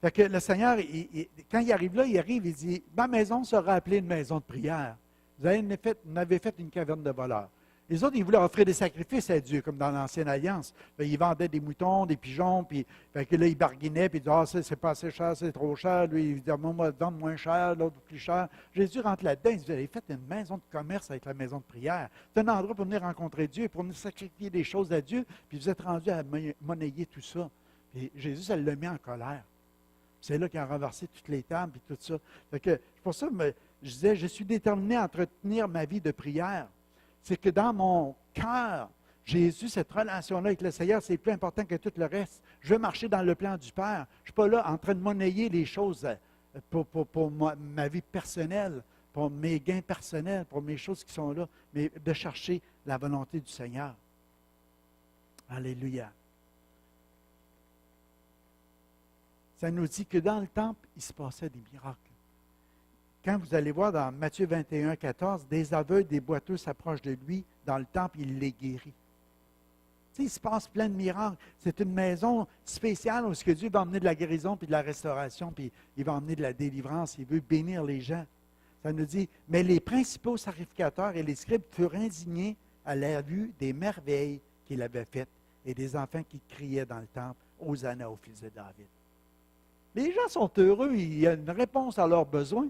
Fait que le Seigneur, quand il arrive là, il dit, ma maison sera appelée une maison de prière. Vous avez fait une caverne de voleurs. Les autres, ils voulaient offrir des sacrifices à Dieu, comme dans l'Ancienne Alliance. Ils vendaient des moutons, des pigeons, puis que là, ils barguinaient, puis ils disaient, ça, c'est pas assez cher, c'est trop cher. Lui, il disait, moi, vendre moins cher, l'autre plus cher. Jésus rentre là-dedans, il dit, vous avez fait une maison de commerce avec la maison de prière. C'est un endroit pour venir rencontrer Dieu, pour venir sacrifier des choses à Dieu, puis vous êtes rendu à monnayer tout ça. Puis Jésus, ça l'a mis en colère. C'est là qu'il a renversé toutes les tables et tout ça. Fait que, pour ça, je disais, je suis déterminé à entretenir ma vie de prière. C'est que dans mon cœur, Jésus, cette relation-là avec le Seigneur, c'est plus important que tout le reste. Je veux marcher dans le plan du Père. Je ne suis pas là en train de monnayer les choses pour ma vie personnelle, pour mes gains personnels, pour mes choses qui sont là, mais de chercher la volonté du Seigneur. Alléluia. Ça nous dit que dans le temple, il se passait des miracles. Quand vous allez voir dans Matthieu 21, 14, des aveugles, des boiteux s'approchent de lui dans le temple, il les guérit. Tu sais, il se passe plein de miracles. C'est une maison spéciale où Dieu va emmener de la guérison puis de la restauration, puis il va emmener de la délivrance, il veut bénir les gens. Ça nous dit, mais les principaux sacrificateurs et les scribes furent indignés à la vue des merveilles qu'il avait faites et des enfants qui criaient dans le temple, Hosanna au fils de David. Les gens sont heureux, il y a une réponse à leurs besoins.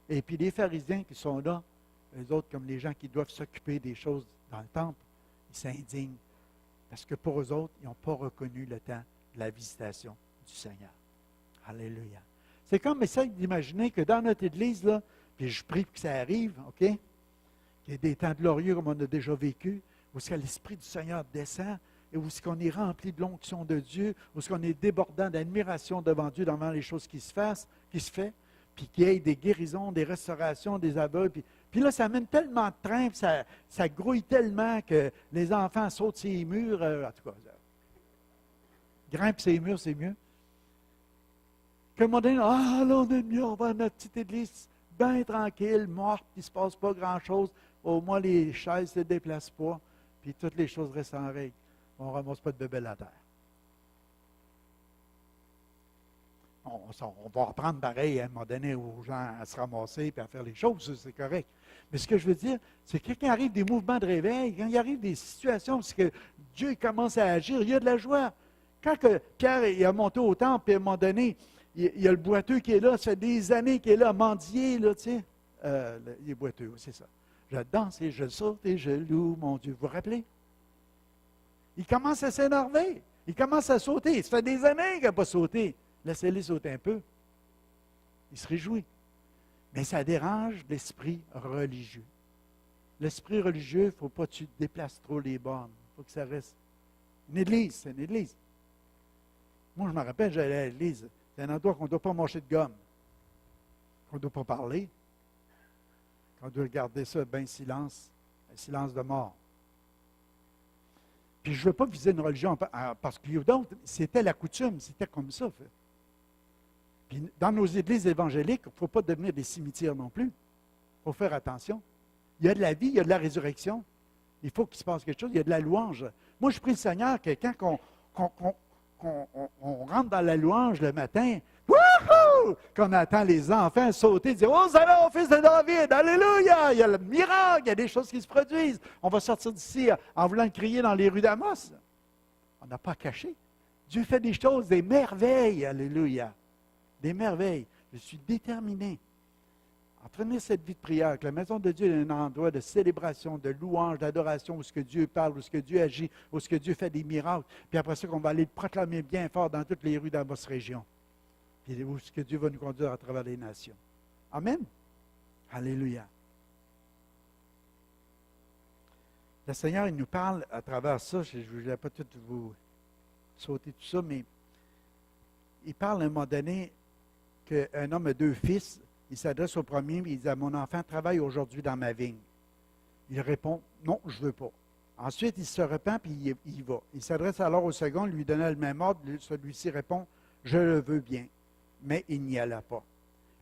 Et puis les pharisiens qui sont là, les autres comme les gens qui doivent s'occuper des choses dans le temple, ils s'indignent. Parce que pour eux autres, ils n'ont pas reconnu le temps de la visitation du Seigneur. Alléluia. C'est comme, essaye d'imaginer que dans notre Église, là, puis je prie que ça arrive, OK? Qu'il y ait des temps glorieux comme on a déjà vécu, où est-ce que l'Esprit du Seigneur descend, et où est-ce qu'on est rempli de l'onction de Dieu, où est-ce qu'on est débordant d'admiration devant Dieu, devant les choses qui se fait, puis qu'il y ait des guérisons, des restaurations, des aveugles. Puis là, ça amène tellement de train, puis ça grouille tellement que les enfants sautent ces murs. En tout cas, grimpe ces murs, c'est mieux. Qu'à un moment donné, là, on est mieux, on va à notre petite église bien tranquille, morte, il ne se passe pas grand-chose. Au moins, les chaises ne se déplacent pas, puis toutes les choses restent en règle. On ne ramasse pas de bébé à terre. On va apprendre pareil à un moment donné aux gens à se ramasser et à faire les choses, c'est correct. Mais ce que je veux dire, c'est que quand il arrive des mouvements de réveil, quand il arrive des situations où Dieu commence à agir, il y a de la joie. Quand Pierre il a monté au temple, et à un moment donné, il y a le boiteux qui est là, ça fait des années qu'il est là, mendier, là, tu sais. Il est boiteux, c'est ça. Je danse et je saute et je loue mon Dieu. Vous vous rappelez? Il commence à s'énerver. Il commence à sauter. Ça fait des années qu'il n'a pas sauté. Laissez-les sauter un peu. Il se réjouit. Mais ça dérange l'esprit religieux. L'esprit religieux, il ne faut pas que tu déplaces trop les bornes. Il faut que ça reste. Une église, c'est une église. Moi, je me rappelle, j'allais à l'église. C'est un endroit qu'on ne doit pas manger de gomme. Qu'on ne doit pas parler. Qu'on doit garder ça bien silence. Un silence de mort. Puis je ne veux pas viser une religion parce que d'autres, c'était la coutume, c'était comme ça. Fait. Puis dans nos églises évangéliques, il ne faut pas devenir des cimetières non plus. Il faut faire attention. Il y a de la vie, il y a de la résurrection. Il faut qu'il se passe quelque chose, il y a de la louange. Moi, je prie le Seigneur que quand on rentre dans la louange le matin, wouhou! Qu'on attend les enfants sauter, dire « Oh, ça va au fils de David! Alléluia! » Il y a le miracle, il y a des choses qui se produisent. On va sortir d'ici en voulant crier dans les rues d'Amos. On n'a pas caché. Dieu fait des choses, des merveilles. Alléluia! Des merveilles. Je suis déterminé. Entretenir cette vie de prière, que la maison de Dieu est un endroit de célébration, de louange, d'adoration, où ce que Dieu parle, où ce que Dieu agit, où ce que Dieu fait des miracles. Puis après ça, qu'on va aller le proclamer bien fort dans toutes les rues d'Amos région. Puis où ce que Dieu va nous conduire à travers les nations. Amen. Alléluia. Le Seigneur, il nous parle à travers ça. Je ne voulais pas tout vous sauter tout ça, mais il parle à un moment donné qu'un homme a 2 fils. Il s'adresse au premier, il dit à mon enfant, travaille aujourd'hui dans ma vigne. Il répond, non, je ne veux pas. Ensuite, il se repent, puis il y va. Il s'adresse alors au second, lui donnant le même ordre. Celui-ci répond, je le veux bien. Mais il n'y alla pas.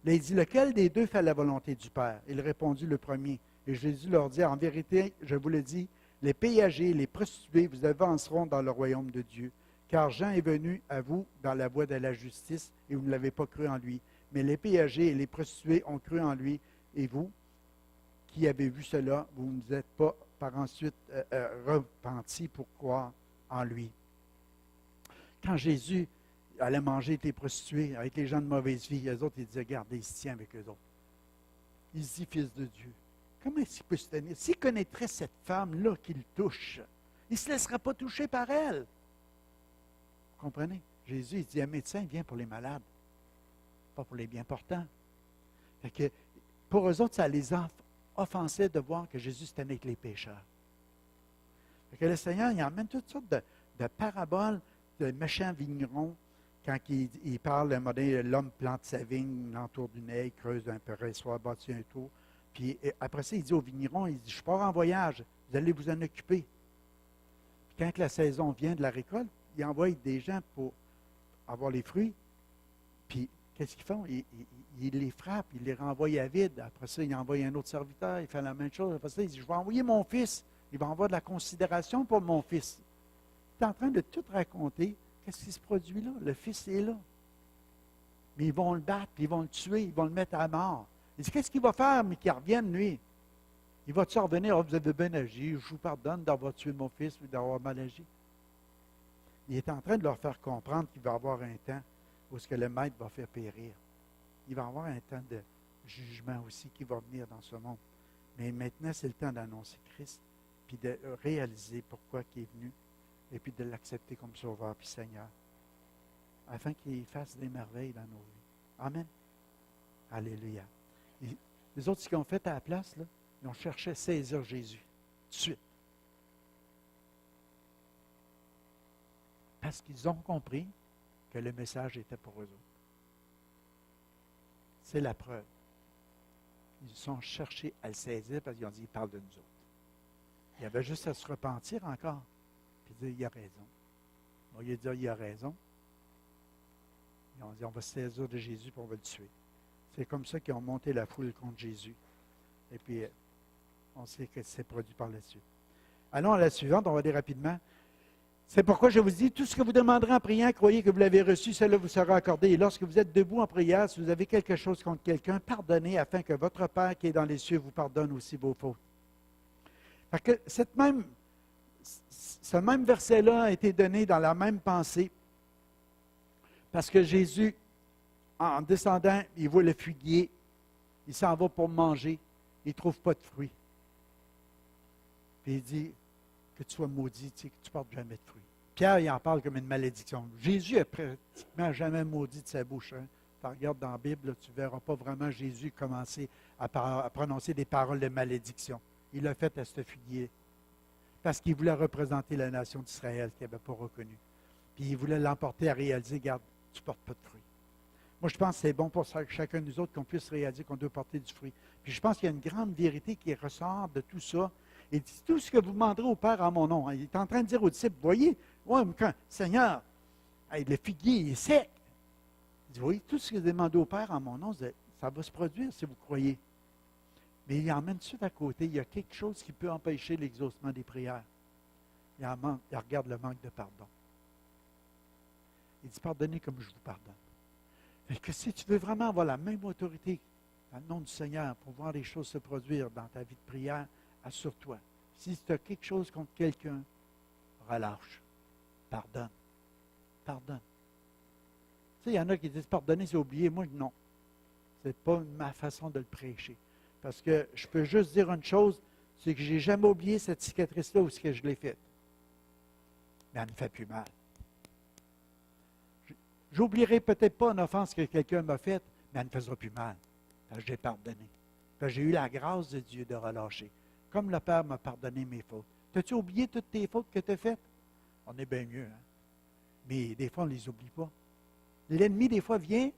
Là, il dit, lequel des 2 fait la volonté du Père? Il répondit, le premier. Et Jésus leur dit, en vérité, je vous le dis, les péagers, les prostituées vous avanceront dans le royaume de Dieu. Car Jean est venu à vous dans la voie de la justice, et vous ne l'avez pas cru en lui. Mais les péagers et les prostituées ont cru en lui, et vous, qui avez vu cela, vous ne vous êtes pas par ensuite repentis pour croire en lui. Quand Jésus allait manger avec les prostituées, avec les gens de mauvaise vie, eux autres, ils disaient, regardez, il se tient avec eux autres. Il se dit, fils de Dieu. Comment est-ce qu'il peut se tenir? S'il connaîtrait cette femme-là qui le touche, il ne se laissera pas toucher par elle. Vous comprenez? Jésus, il dit, un médecin vient pour les malades, pas pour les bien portants. Fait que, pour eux autres, ça les offensait de voir que Jésus se tenait avec les pécheurs. Fait que le Seigneur, il emmène toutes sortes de paraboles de méchants vignerons. Quand il parle, l'homme plante sa vigne l'entour d'une haie, creuse un pressoir, bâtit un tour. Puis après ça, il dit aux vignerons, il dit, je pars en voyage, vous allez vous en occuper. Puis quand la saison vient de la récolte, il envoie des gens pour avoir les fruits. Puis qu'est-ce qu'ils font? Ils les frappent, ils les renvoient à vide. Après ça, il envoie un autre serviteur, il fait la même chose. Après ça, il dit, je vais envoyer mon fils. Il va avoir de la considération pour mon fils. Il est en train de tout raconter. Qu'est-ce qui se produit là? Le fils est là. Mais ils vont le battre, ils vont le tuer, ils vont le mettre à mort. Il dit, qu'est-ce qu'il va faire, mais qu'il revienne, lui? Il va-tu revenir? Oh, vous avez bien agi, je vous pardonne d'avoir tué mon fils ou d'avoir mal agi. Il est en train de leur faire comprendre qu'il va y avoir un temps où ce que le maître va faire périr. Il va y avoir un temps de jugement aussi qui va venir dans ce monde. Mais maintenant, c'est le temps d'annoncer Christ, puis de réaliser pourquoi il est venu, et puis de l'accepter comme Sauveur puis Seigneur, afin qu'il fasse des merveilles dans nos vies. Amen. Alléluia. Et les autres, ce qu'ils ont fait à la place, là, ils ont cherché à saisir Jésus, tout de suite. Parce qu'ils ont compris que le message était pour eux autres. C'est la preuve. Ils ont cherché à le saisir parce qu'ils ont dit, il parle de nous autres. Il y avait juste à se repentir encore. Puis dire, il a raison. Au lieu de dire, il a raison, ils ont dit, on va se saisir de Jésus et on va le tuer. C'est comme ça qu'ils ont monté la foule contre Jésus. Et puis, on sait que c'est produit par la suite. Allons à la suivante, on va aller rapidement. C'est pourquoi je vous dis, tout ce que vous demanderez en priant, croyez que vous l'avez reçu, cela vous sera accordé. Et lorsque vous êtes debout en prière, si vous avez quelque chose contre quelqu'un, pardonnez afin que votre Père qui est dans les cieux vous pardonne aussi vos fautes. Fait que ce même verset-là a été donné dans la même pensée, parce que Jésus, en descendant, il voit le figuier, il s'en va pour manger, il ne trouve pas de fruits. Puis il dit, que tu sois maudit, que tu ne portes jamais de fruits. Pierre, il en parle comme une malédiction. Jésus a pratiquement jamais maudit de sa bouche. Hein. Tu regardes dans la Bible, là, tu ne verras pas vraiment Jésus commencer à prononcer des paroles de malédiction. Il l'a fait à ce figuier. Parce qu'il voulait représenter la nation d'Israël qu'il n'avait pas reconnue. Puis il voulait l'emporter à réaliser, regarde, tu ne portes pas de fruits. Moi, je pense que c'est bon pour chacun de nous autres qu'on puisse réaliser qu'on doit porter du fruit. Puis je pense qu'il y a une grande vérité qui ressort de tout ça. Il dit, tout ce que vous demanderez au Père en mon nom. Il est en train de dire aux disciples, voyez, ouais, mais quand, Seigneur, le figuier est sec. Il dit, voyez, tout ce que vous demandez au Père en mon nom, ça va se produire si vous croyez. Mais il emmène tout de suite à côté. Il y a quelque chose qui peut empêcher l'exaucement des prières. Il regarde le manque de pardon. Il dit, pardonnez comme je vous pardonne. Fait que si tu veux vraiment avoir la même autorité dans le nom du Seigneur pour voir les choses se produire dans ta vie de prière, assure-toi. Si tu as quelque chose contre quelqu'un, relâche. Pardonne. Pardonne. Tu sais, il y en a qui disent pardonner, c'est oublier. Moi, non. Ce n'est pas ma façon de le prêcher. Parce que je peux juste dire une chose, c'est que je n'ai jamais oublié cette cicatrice-là où ce que je l'ai faite. Mais elle ne me fait plus mal. J'oublierai peut-être pas une offense que quelqu'un m'a faite, mais elle ne me fera plus mal. Parce que j'ai pardonné. Parce que j'ai eu la grâce de Dieu de relâcher. Comme le Père m'a pardonné mes fautes. T'as-tu oublié toutes tes fautes que tu as faites? On est bien mieux, hein? Mais des fois, on ne les oublie pas. L'ennemi, des fois, vient,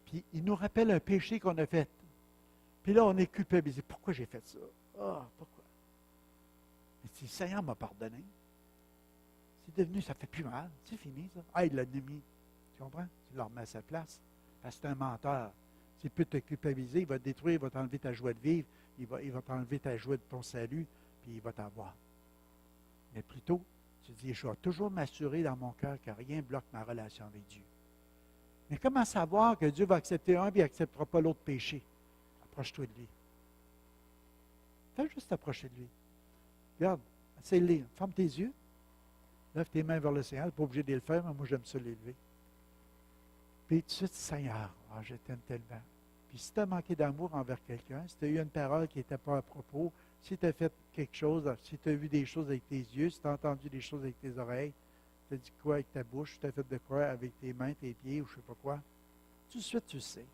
puis il nous rappelle un péché qu'on a fait. Puis là, on est culpabilisé. Pourquoi j'ai fait ça? Ah, pourquoi? Mais si le Seigneur m'a pardonné, c'est devenu, ça ne fait plus mal. C'est fini, ça. Ah, l'ennemi. Tu comprends? Tu le remets à sa place. Parce que c'est un menteur. S'il peut te culpabiliser, il va te détruire, il va t'enlever ta joie de vivre, il va t'enlever ta joie de ton salut, puis il va t'avoir. Mais plutôt, Tu dis, je vais toujours m'assurer dans mon cœur que rien ne bloque ma relation avec Dieu. Mais comment savoir que Dieu va accepter un et il n'acceptera pas l'autre péché? Approche-toi de lui. Fais juste t'approcher de lui. Regarde, essaye-le. Ferme tes yeux. Lève tes mains vers le Seigneur. Tu n'es pas obligé de le faire, mais moi, j'aime ça l'élever. Puis tout de suite, Seigneur, je t'aime tellement. Puis si tu as manqué d'amour envers quelqu'un, si tu as eu une parole qui n'était pas à propos, si tu as fait quelque chose, si tu as vu des choses avec tes yeux, si tu as entendu des choses avec tes oreilles, tu as dit quoi avec ta bouche, tu as fait de quoi avec tes mains, tes pieds, ou je ne sais pas quoi, tout de suite, tu sais.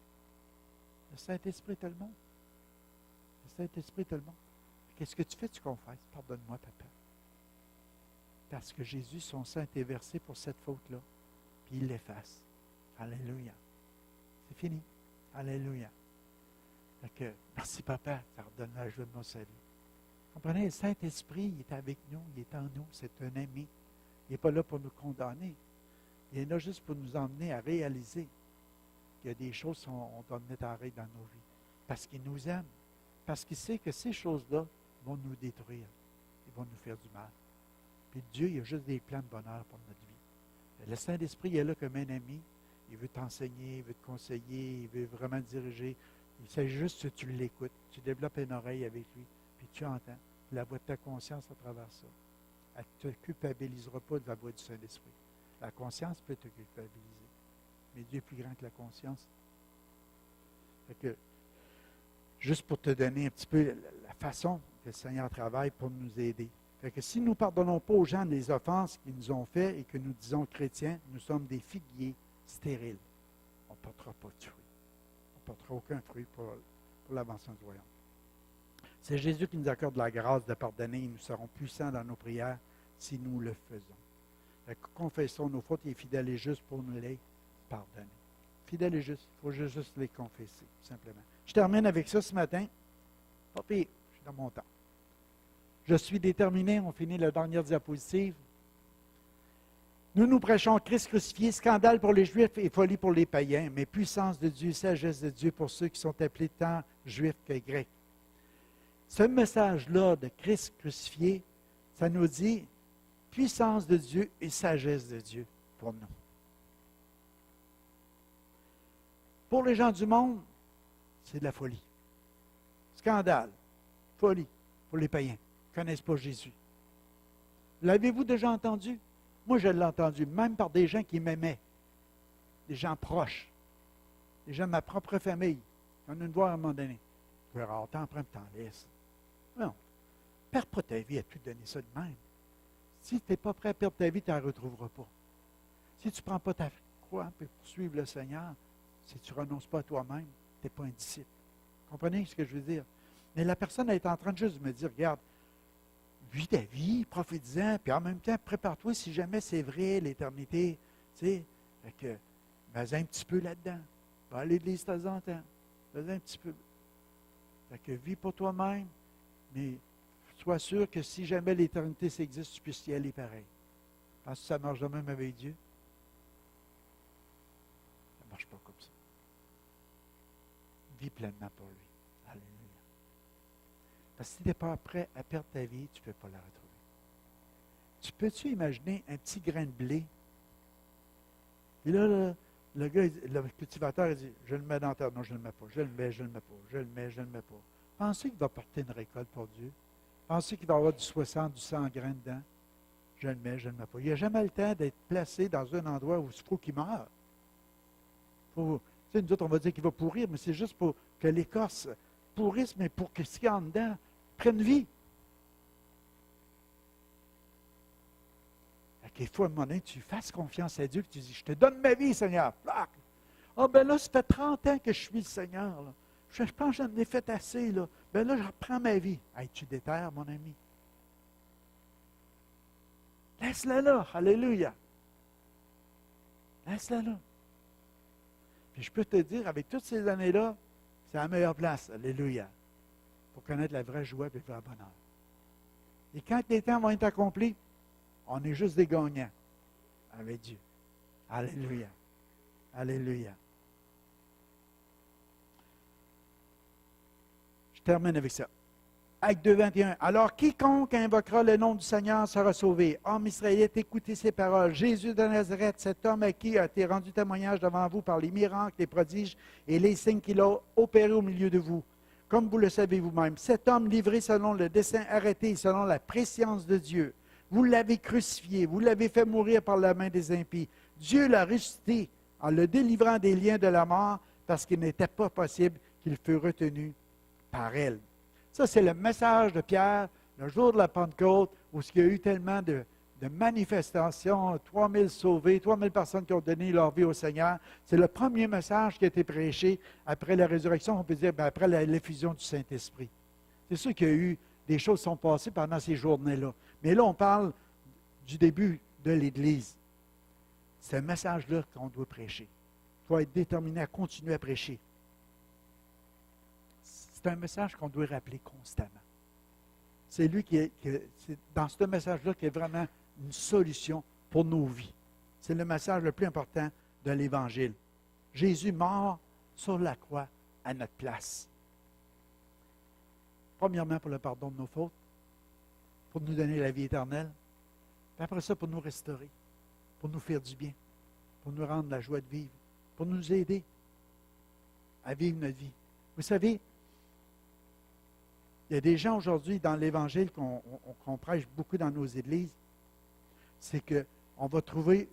Le Saint-Esprit te le montre. Le Saint-Esprit te le montre. Qu'est-ce que tu fais? Tu confesses. Pardonne-moi, papa. Parce que Jésus, son sang était versé pour cette faute-là. Puis il l'efface. Alléluia. C'est fini. Alléluia. Donc, merci, papa. Ça redonne la joie de mon salut. Comprenez, le Saint-Esprit, il est avec nous, il est en nous, c'est un ami. Il n'est pas là pour nous condamner. Il est là juste pour nous emmener à réaliser qu'il y a des choses qu'on doit mettre en règle dans nos vies. Parce qu'il nous aime. Parce qu'il sait que ces choses-là vont nous détruire. Ils vont nous faire du mal. Puis Dieu, il a juste des plans de bonheur pour notre vie. Le Saint-Esprit est là comme un ami. Il veut t'enseigner, il veut te conseiller, il veut vraiment te diriger. Il s'agit juste que tu l'écoutes. Tu développes une oreille avec lui, puis tu entends la voix de ta conscience à travers ça. Elle ne te culpabilisera pas de la voix du Saint-Esprit. La conscience peut te culpabiliser. Mais Dieu est plus grand que la conscience. Fait que, juste pour te donner un petit peu la façon que le Seigneur travaille pour nous aider. Fait que si nous ne pardonnons pas aux gens des offenses qu'ils nous ont faites et que nous disons chrétiens, nous sommes des figuiers stériles. On ne portera pas de fruits. On ne portera aucun fruit pour l'avancement du royaume. C'est Jésus qui nous accorde la grâce de pardonner et nous serons puissants dans nos prières si nous le faisons. Fait que confessons nos fautes, il est fidèle et juste pour nous les pardonner. Fidèle et juste, il faut juste les confesser, tout simplement. Je termine avec ça ce matin. Pas pire, je suis dans mon temps. Je suis déterminé, on finit la dernière diapositive. Nous prêchons Christ crucifié, scandale pour les Juifs et folie pour les païens, mais puissance de Dieu, sagesse de Dieu pour ceux qui sont appelés tant Juifs que Grecs. Ce message-là de Christ crucifié, ça nous dit puissance de Dieu et sagesse de Dieu pour nous. Pour les gens du monde, c'est de la folie. Scandale, folie pour les païens qui ne connaissent pas Jésus. L'avez-vous déjà entendu? Moi, je l'ai entendu, même par des gens qui m'aimaient, des gens proches, des gens de ma propre famille. On a une voix à un moment donné. Tu verras, t'en prends, t'en laisses. Non. Perds pas ta vie à te donner ça de même. Si tu n'es pas prêt à perdre ta vie, tu ne la retrouveras pas. Si tu ne prends pas ta croix pour suivre le Seigneur, si tu ne renonces pas à toi-même, tu n'es pas un disciple. Comprenez ce que je veux dire? Mais la personne est en train de juste me dire, regarde, vis ta vie, profite-en, puis en même temps, prépare-toi si jamais c'est vrai, l'éternité. Tu sais, fait que, vas-y un petit peu là-dedans. Va à l'église de temps en temps. Vas-y un petit peu. Fait que vis pour toi-même, mais sois sûr que si jamais l'éternité s'existe, tu puisses y aller pareil. Parce que ça marche de même avec Dieu. Ça ne marche pas comme ça. Vis pleinement pour lui. Alléluia. Parce que si tu n'es pas prêt à perdre ta vie, tu ne peux pas la retrouver. Tu peux-tu imaginer un petit grain de blé? Et là, le gars, le cultivateur, il dit, je le mets dans la terre. Non, je ne le mets pas. Je le mets, je ne le mets pas. Je le mets, je ne le mets pas. Pensez qu'il va porter une récolte pour Dieu? Pensez qu'il va y avoir du 60, du 100 grains dedans? Je le mets, je ne le mets pas. Il n'y a jamais le temps d'être placé dans un endroit où il faut qu'il meure. Nous autres, on va dire qu'il va pourrir, mais c'est juste pour que l'écorce pourrisse, mais pour que ce qu'il y a en dedans prenne vie. Il faut à un moment donné que tu fasses confiance à Dieu, que tu dis, je te donne ma vie, Seigneur. Ah, ben là, ça fait 30 ans que je suis le Seigneur. Là. Je pense que j'en ai fait assez. Là. Ben là, je reprends ma vie. Hey, tu déterres, mon ami. Laisse-la là. Alléluia. Laisse-la là. Puis je peux te dire, avec toutes ces années-là, c'est la meilleure place. Alléluia. Pour connaître la vraie joie et le vrai bonheur. Et quand les temps vont être accomplis, on est juste des gagnants avec Dieu. Alléluia. Alléluia. Je termine avec ça. Acte 2, 21. Alors, quiconque invoquera le nom du Seigneur sera sauvé. Homme israélite, écoutez ces paroles. Jésus de Nazareth, cet homme à qui a été rendu témoignage devant vous par les miracles, les prodiges et les signes qu'il a opérés au milieu de vous. Comme vous le savez vous-même, cet homme livré selon le dessein arrêté, selon la prescience de Dieu. Vous l'avez crucifié, vous l'avez fait mourir par la main des impies. Dieu l'a ressuscité en le délivrant des liens de la mort parce qu'il n'était pas possible qu'il fût retenu par elle. Ça, c'est le message de Pierre, le jour de la Pentecôte, où il y a eu tellement de manifestations, 3000 sauvés, 3000 personnes qui ont donné leur vie au Seigneur. C'est le premier message qui a été prêché après la résurrection, on peut dire, après l'effusion du Saint-Esprit. C'est sûr qu'il y a eu des choses qui sont passées pendant ces journées-là. Mais là, on parle du début de l'Église. C'est un message-là qu'on doit prêcher. Il faut être déterminé à continuer à prêcher. C'est un message qu'on doit rappeler constamment. C'est lui c'est dans ce message-là qu'il y a vraiment une solution pour nos vies. C'est le message le plus important de l'Évangile. Jésus mort sur la croix à notre place. Premièrement, pour le pardon de nos fautes, pour nous donner la vie éternelle, puis après ça, pour nous restaurer, pour nous faire du bien, pour nous rendre la joie de vivre, pour nous aider à vivre notre vie. Vous savez, il y a des gens aujourd'hui dans l'Évangile qu'on prêche beaucoup dans nos églises, c'est qu'on va trouver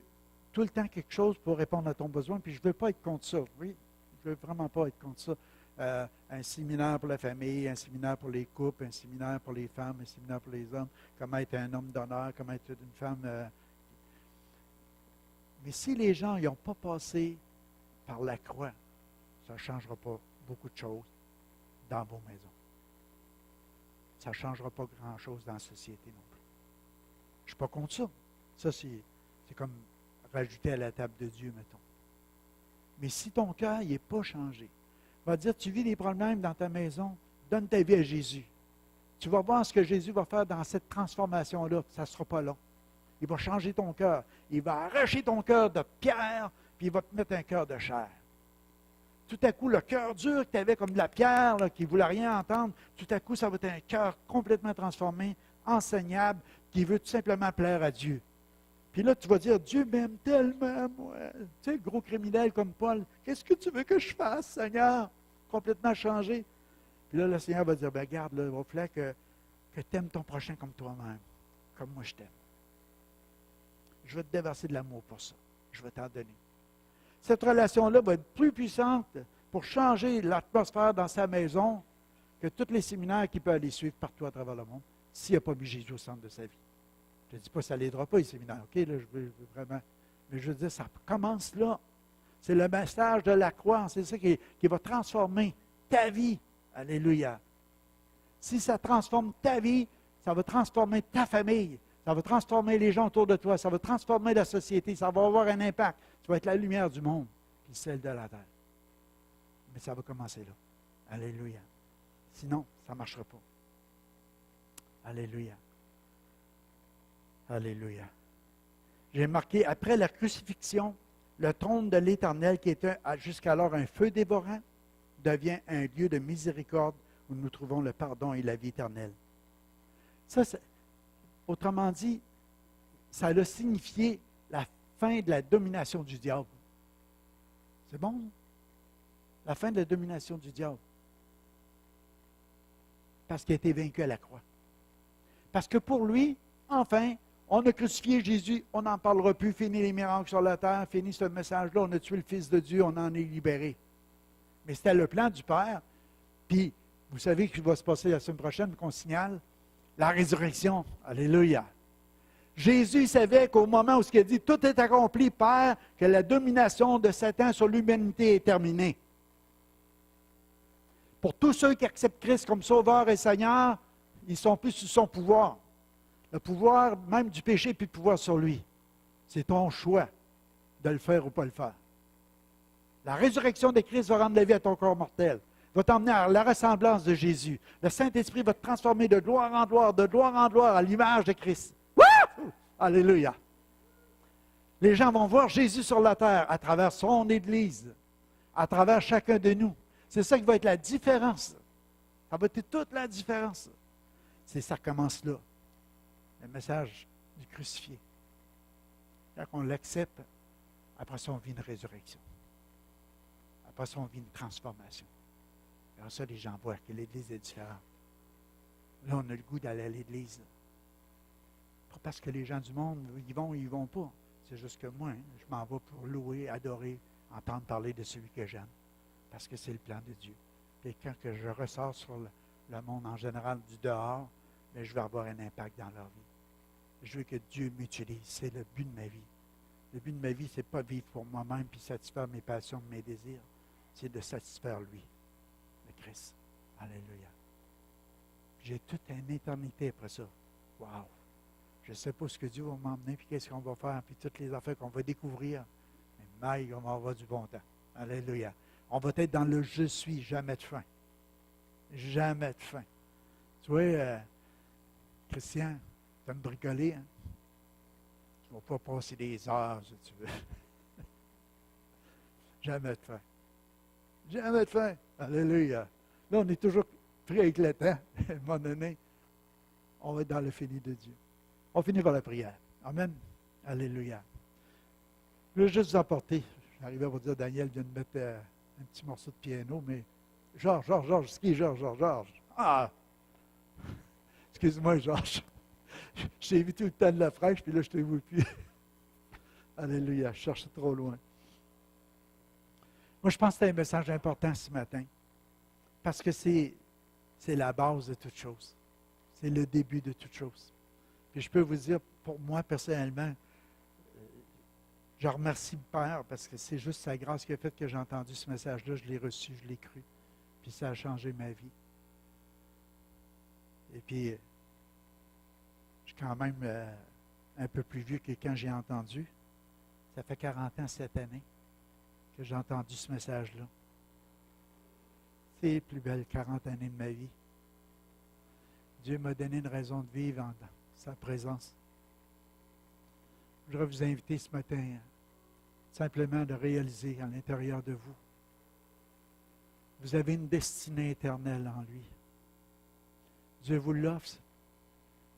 tout le temps quelque chose pour répondre à ton besoin, puis je ne veux pas être contre ça. Oui, je ne veux vraiment pas être contre ça. Un séminaire pour la famille, un séminaire pour les couples, un séminaire pour les femmes, un séminaire pour les hommes, comment être un homme d'honneur, comment être une femme. Mais si les gens n'ont pas passé par la croix, ça ne changera pas beaucoup de choses dans vos maisons. Ça ne changera pas grand-chose dans la société non plus. Je ne suis pas contre ça. Ça, c'est comme rajouter à la table de Dieu, mettons. Mais si ton cœur n'est pas changé, va dire, tu vis des problèmes dans ta maison, donne ta vie à Jésus. Tu vas voir ce que Jésus va faire dans cette transformation-là. Ça ne sera pas long. Il va changer ton cœur. Il va arracher ton cœur de pierre, puis il va te mettre un cœur de chair. Tout à coup, le cœur dur que tu avais comme de la pierre, là, qui ne voulait rien entendre, tout à coup, ça va être un cœur complètement transformé, enseignable, qui veut tout simplement plaire à Dieu. Puis là, tu vas dire, Dieu m'aime tellement, moi. Tu sais, le gros criminel comme Paul, qu'est-ce que tu veux que je fasse, Seigneur? Complètement changé. Puis là, le Seigneur va dire, bien, regarde, là, il va falloir que tu aimes ton prochain comme toi-même, comme moi je t'aime. Je vais te déverser de l'amour pour ça. Je vais t'en donner. Cette relation-là va être plus puissante pour changer l'atmosphère dans sa maison que tous les séminaires qu'il peut aller suivre partout à travers le monde s'il n'a pas mis Jésus au centre de sa vie. Je ne dis pas que ça ne l'aidera pas, les séminaires. OK, là, je veux vraiment. Mais je veux dire, ça commence là. C'est le message de la croix. C'est ça qui va transformer ta vie. Alléluia. Si ça transforme ta vie, ça va transformer ta famille. Ça va transformer les gens autour de toi. Ça va transformer la société. Ça va avoir un impact. Tu vas être la lumière du monde, puis celle de la terre. Mais ça va commencer là. Alléluia. Sinon, ça ne marchera pas. Alléluia. Alléluia. J'ai marqué, après la crucifixion, le trône de l'Éternel, qui était jusqu'alors un feu dévorant, devient un lieu de miséricorde où nous trouvons le pardon et la vie éternelle. Ça, autrement dit, ça a signifié la fin de la domination du diable. C'est bon? La fin de la domination du diable. Parce qu'il a été vaincu à la croix. Parce que pour lui, enfin, on a crucifié Jésus, on n'en parlera plus, fini les miracles sur la terre, fini ce message-là, on a tué le Fils de Dieu, on en est libéré. Mais c'était le plan du Père. Puis, vous savez ce qui va se passer la semaine prochaine, qu'on signale? La résurrection. Alléluia. Jésus savait qu'au moment où il a dit « Tout est accompli, Père », que la domination de Satan sur l'humanité est terminée. Pour tous ceux qui acceptent Christ comme Sauveur et Seigneur, ils ne sont plus sous son pouvoir. Le pouvoir même du péché et puis le pouvoir sur lui. C'est ton choix de le faire ou pas le faire. La résurrection de Christ va rendre la vie à ton corps mortel. Va t'emmener à la ressemblance de Jésus. Le Saint-Esprit va te transformer de gloire en gloire à l'image de Christ. Wouh! Alléluia. Les gens vont voir Jésus sur la terre à travers son Église, à travers chacun de nous. C'est ça qui va être la différence. Ça va être toute la différence. Ça commence là. Le message du crucifié. Quand on l'accepte, après ça, on vit une résurrection. Après ça, on vit une transformation. Alors ça, les gens voient que l'Église est différente. Là, on a le goût d'aller à l'Église. Pas parce que les gens du monde, ils vont pas. C'est juste que moi, je m'en vais pour louer, adorer, entendre parler de celui que j'aime. Parce que c'est le plan de Dieu. Et quand que je ressors sur le monde en général du dehors, bien, je vais avoir un impact dans leur vie. Je veux que Dieu m'utilise. C'est le but de ma vie. Le but de ma vie, ce n'est pas vivre pour moi-même puis satisfaire mes passions, mes désirs. C'est de satisfaire lui, le Christ. Alléluia. J'ai toute une éternité après ça. Wow! Je ne sais pas ce que Dieu va m'emmener, puis qu'est-ce qu'on va faire, puis toutes les affaires qu'on va découvrir. Mais on va avoir du bon temps. Alléluia. On va être dans le je suis, jamais de fin. Jamais de fin. Tu vois, Christian, tu vas me bricoler, hein? Tu ne vas pas passer des heures, si tu veux. Jamais de fin. Jamais de fin. Alléluia. Là, on est toujours pris avec le temps. À un moment donné, on va être dans le fini de Dieu. On finit par la prière. Amen. Alléluia. Je veux juste vous apporter, j'arrivais à vous dire, Daniel vient de mettre un petit morceau de piano, mais Georges, ce qui est Georges? Ah! Excuse-moi, Georges. Je t'ai vu tout le temps de la fraîche, puis là, je ne te vois plus. Alléluia, je cherche trop loin. Moi, je pense que c'est un message important ce matin, parce que c'est la base de toute chose. C'est le début de toute chose. Puis je peux vous dire, pour moi, personnellement, je remercie le Père, parce que c'est juste sa grâce qui a fait que j'ai entendu ce message-là, je l'ai reçu, je l'ai cru, puis ça a changé ma vie. Et puis, je suis quand même un peu plus vieux que quand j'ai entendu. Ça fait 40 ans cette année que j'ai entendu ce message-là. C'est les plus belles 40 années de ma vie. Dieu m'a donné une raison de vivre en sa présence. Je voudrais vous inviter ce matin simplement de réaliser à l'intérieur de vous. Vous avez une destinée éternelle en lui. Dieu vous l'offre.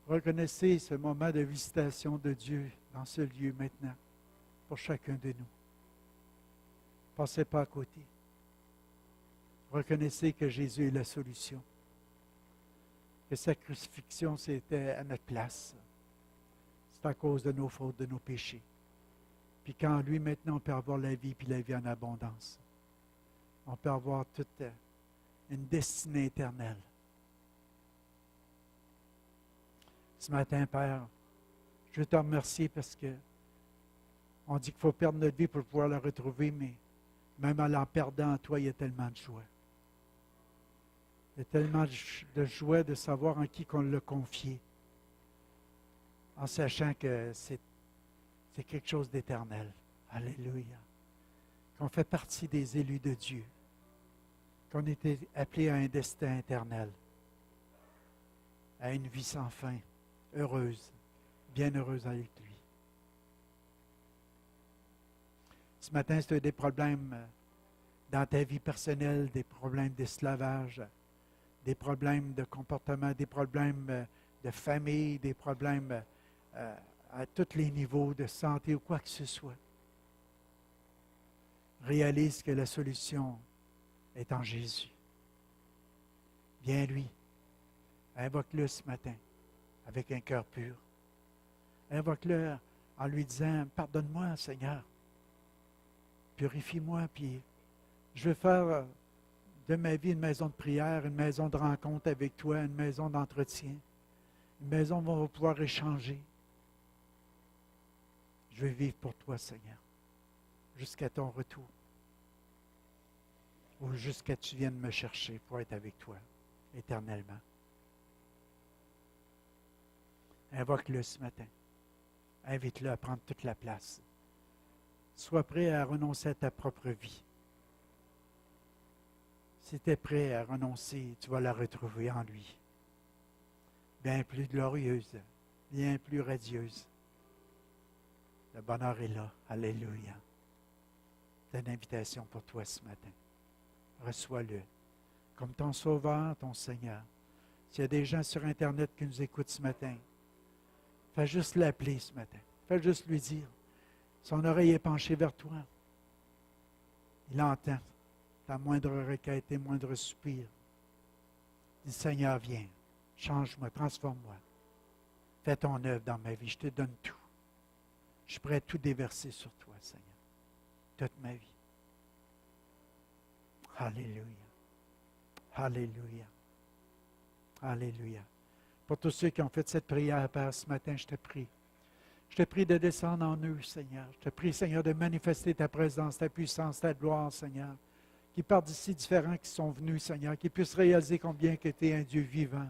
Reconnaissez ce moment de visitation de Dieu dans ce lieu maintenant, pour chacun de nous. Passez pas à côté. Reconnaissez que Jésus est la solution. Que sa crucifixion, c'était à notre place. C'est à cause de nos fautes, de nos péchés. Puis qu'en lui, maintenant, on peut avoir la vie, puis la vie en abondance. On peut avoir toute une destinée éternelle. Ce matin, Père, je veux te remercier parce que on dit qu'il faut perdre notre vie pour pouvoir la retrouver, mais même en la perdant en toi, il y a tellement de joie. Il y a tellement de joie de savoir en qui qu'on l'a confié, en sachant que c'est quelque chose d'éternel. Alléluia. Qu'on fait partie des élus de Dieu, qu'on était appelés à un destin éternel, à une vie sans fin, heureuse, bienheureuse avec lui. Ce matin, si tu as des problèmes dans ta vie personnelle, des problèmes d'esclavage, des problèmes de comportement, des problèmes de famille, des problèmes à tous les niveaux de santé ou quoi que ce soit, réalise que la solution est en Jésus. Viens lui. Invoque-le ce matin avec un cœur pur. Invoque-le en lui disant, pardonne-moi, Seigneur. Purifie-moi, puis je veux faire de ma vie une maison de prière, une maison de rencontre avec toi, une maison d'entretien, une maison où on va pouvoir échanger. Je veux vivre pour toi, Seigneur, jusqu'à ton retour, ou jusqu'à ce que tu viennes me chercher pour être avec toi éternellement. Invoque-le ce matin. Invite-le à prendre toute la place. Sois prêt à renoncer à ta propre vie. Si tu es prêt à renoncer, tu vas la retrouver en lui. Bien plus glorieuse, bien plus radieuse. Le bonheur est là. Alléluia. C'est une invitation pour toi ce matin. Reçois-le comme ton Sauveur, ton Seigneur. S'il y a des gens sur Internet qui nous écoutent ce matin, fais juste l'appeler ce matin. Fais juste lui dire. Son oreille est penchée vers toi. Il entend ta moindre requête, tes moindres soupirs. Dis, Seigneur, viens, change-moi, transforme-moi. Fais ton œuvre dans ma vie, je te donne tout. Je suis prêt à tout déverser sur toi, Seigneur, toute ma vie. Alléluia. Alléluia. Alléluia. Pour tous ceux qui ont fait cette prière, Père, ce matin, je te prie. Je te prie de descendre en eux, Seigneur. Je te prie, Seigneur, de manifester ta présence, ta puissance, ta gloire, Seigneur. Qui partent d'ici différents qui sont venus, Seigneur, qui puissent réaliser combien que tu es un Dieu vivant,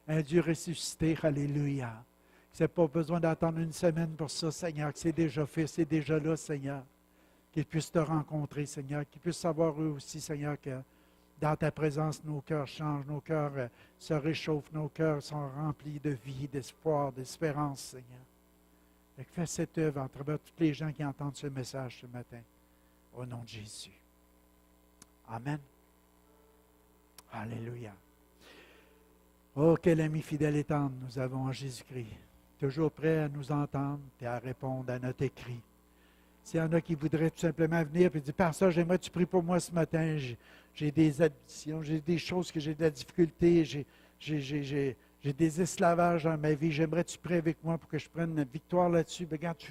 un Dieu ressuscité. Alléluia. Tu n'as pas besoin d'attendre une semaine pour ça, Seigneur, que c'est déjà fait, c'est déjà là, Seigneur. Qu'ils puissent te rencontrer, Seigneur, qu'ils puissent savoir eux aussi, Seigneur, que dans ta présence, nos cœurs changent, nos cœurs se réchauffent, nos cœurs sont remplis de vie, d'espoir, d'espérance, Seigneur. Et fais cette œuvre à travers tous les gens qui entendent ce message ce matin, au nom de Jésus. Amen. Alléluia. Oh, quel ami fidèle et tendre nous avons en Jésus-Christ. Toujours prêt à nous entendre et à répondre à notre écrit. S'il y en a qui voudraient tout simplement venir et dire, Pasteur, j'aimerais que tu pries pour moi ce matin. J'ai des addictions, j'ai des choses que j'ai de la difficulté, j'ai des esclavages dans ma vie. J'aimerais que tu pries avec moi pour que je prenne une victoire là-dessus. Bien, regarde, tu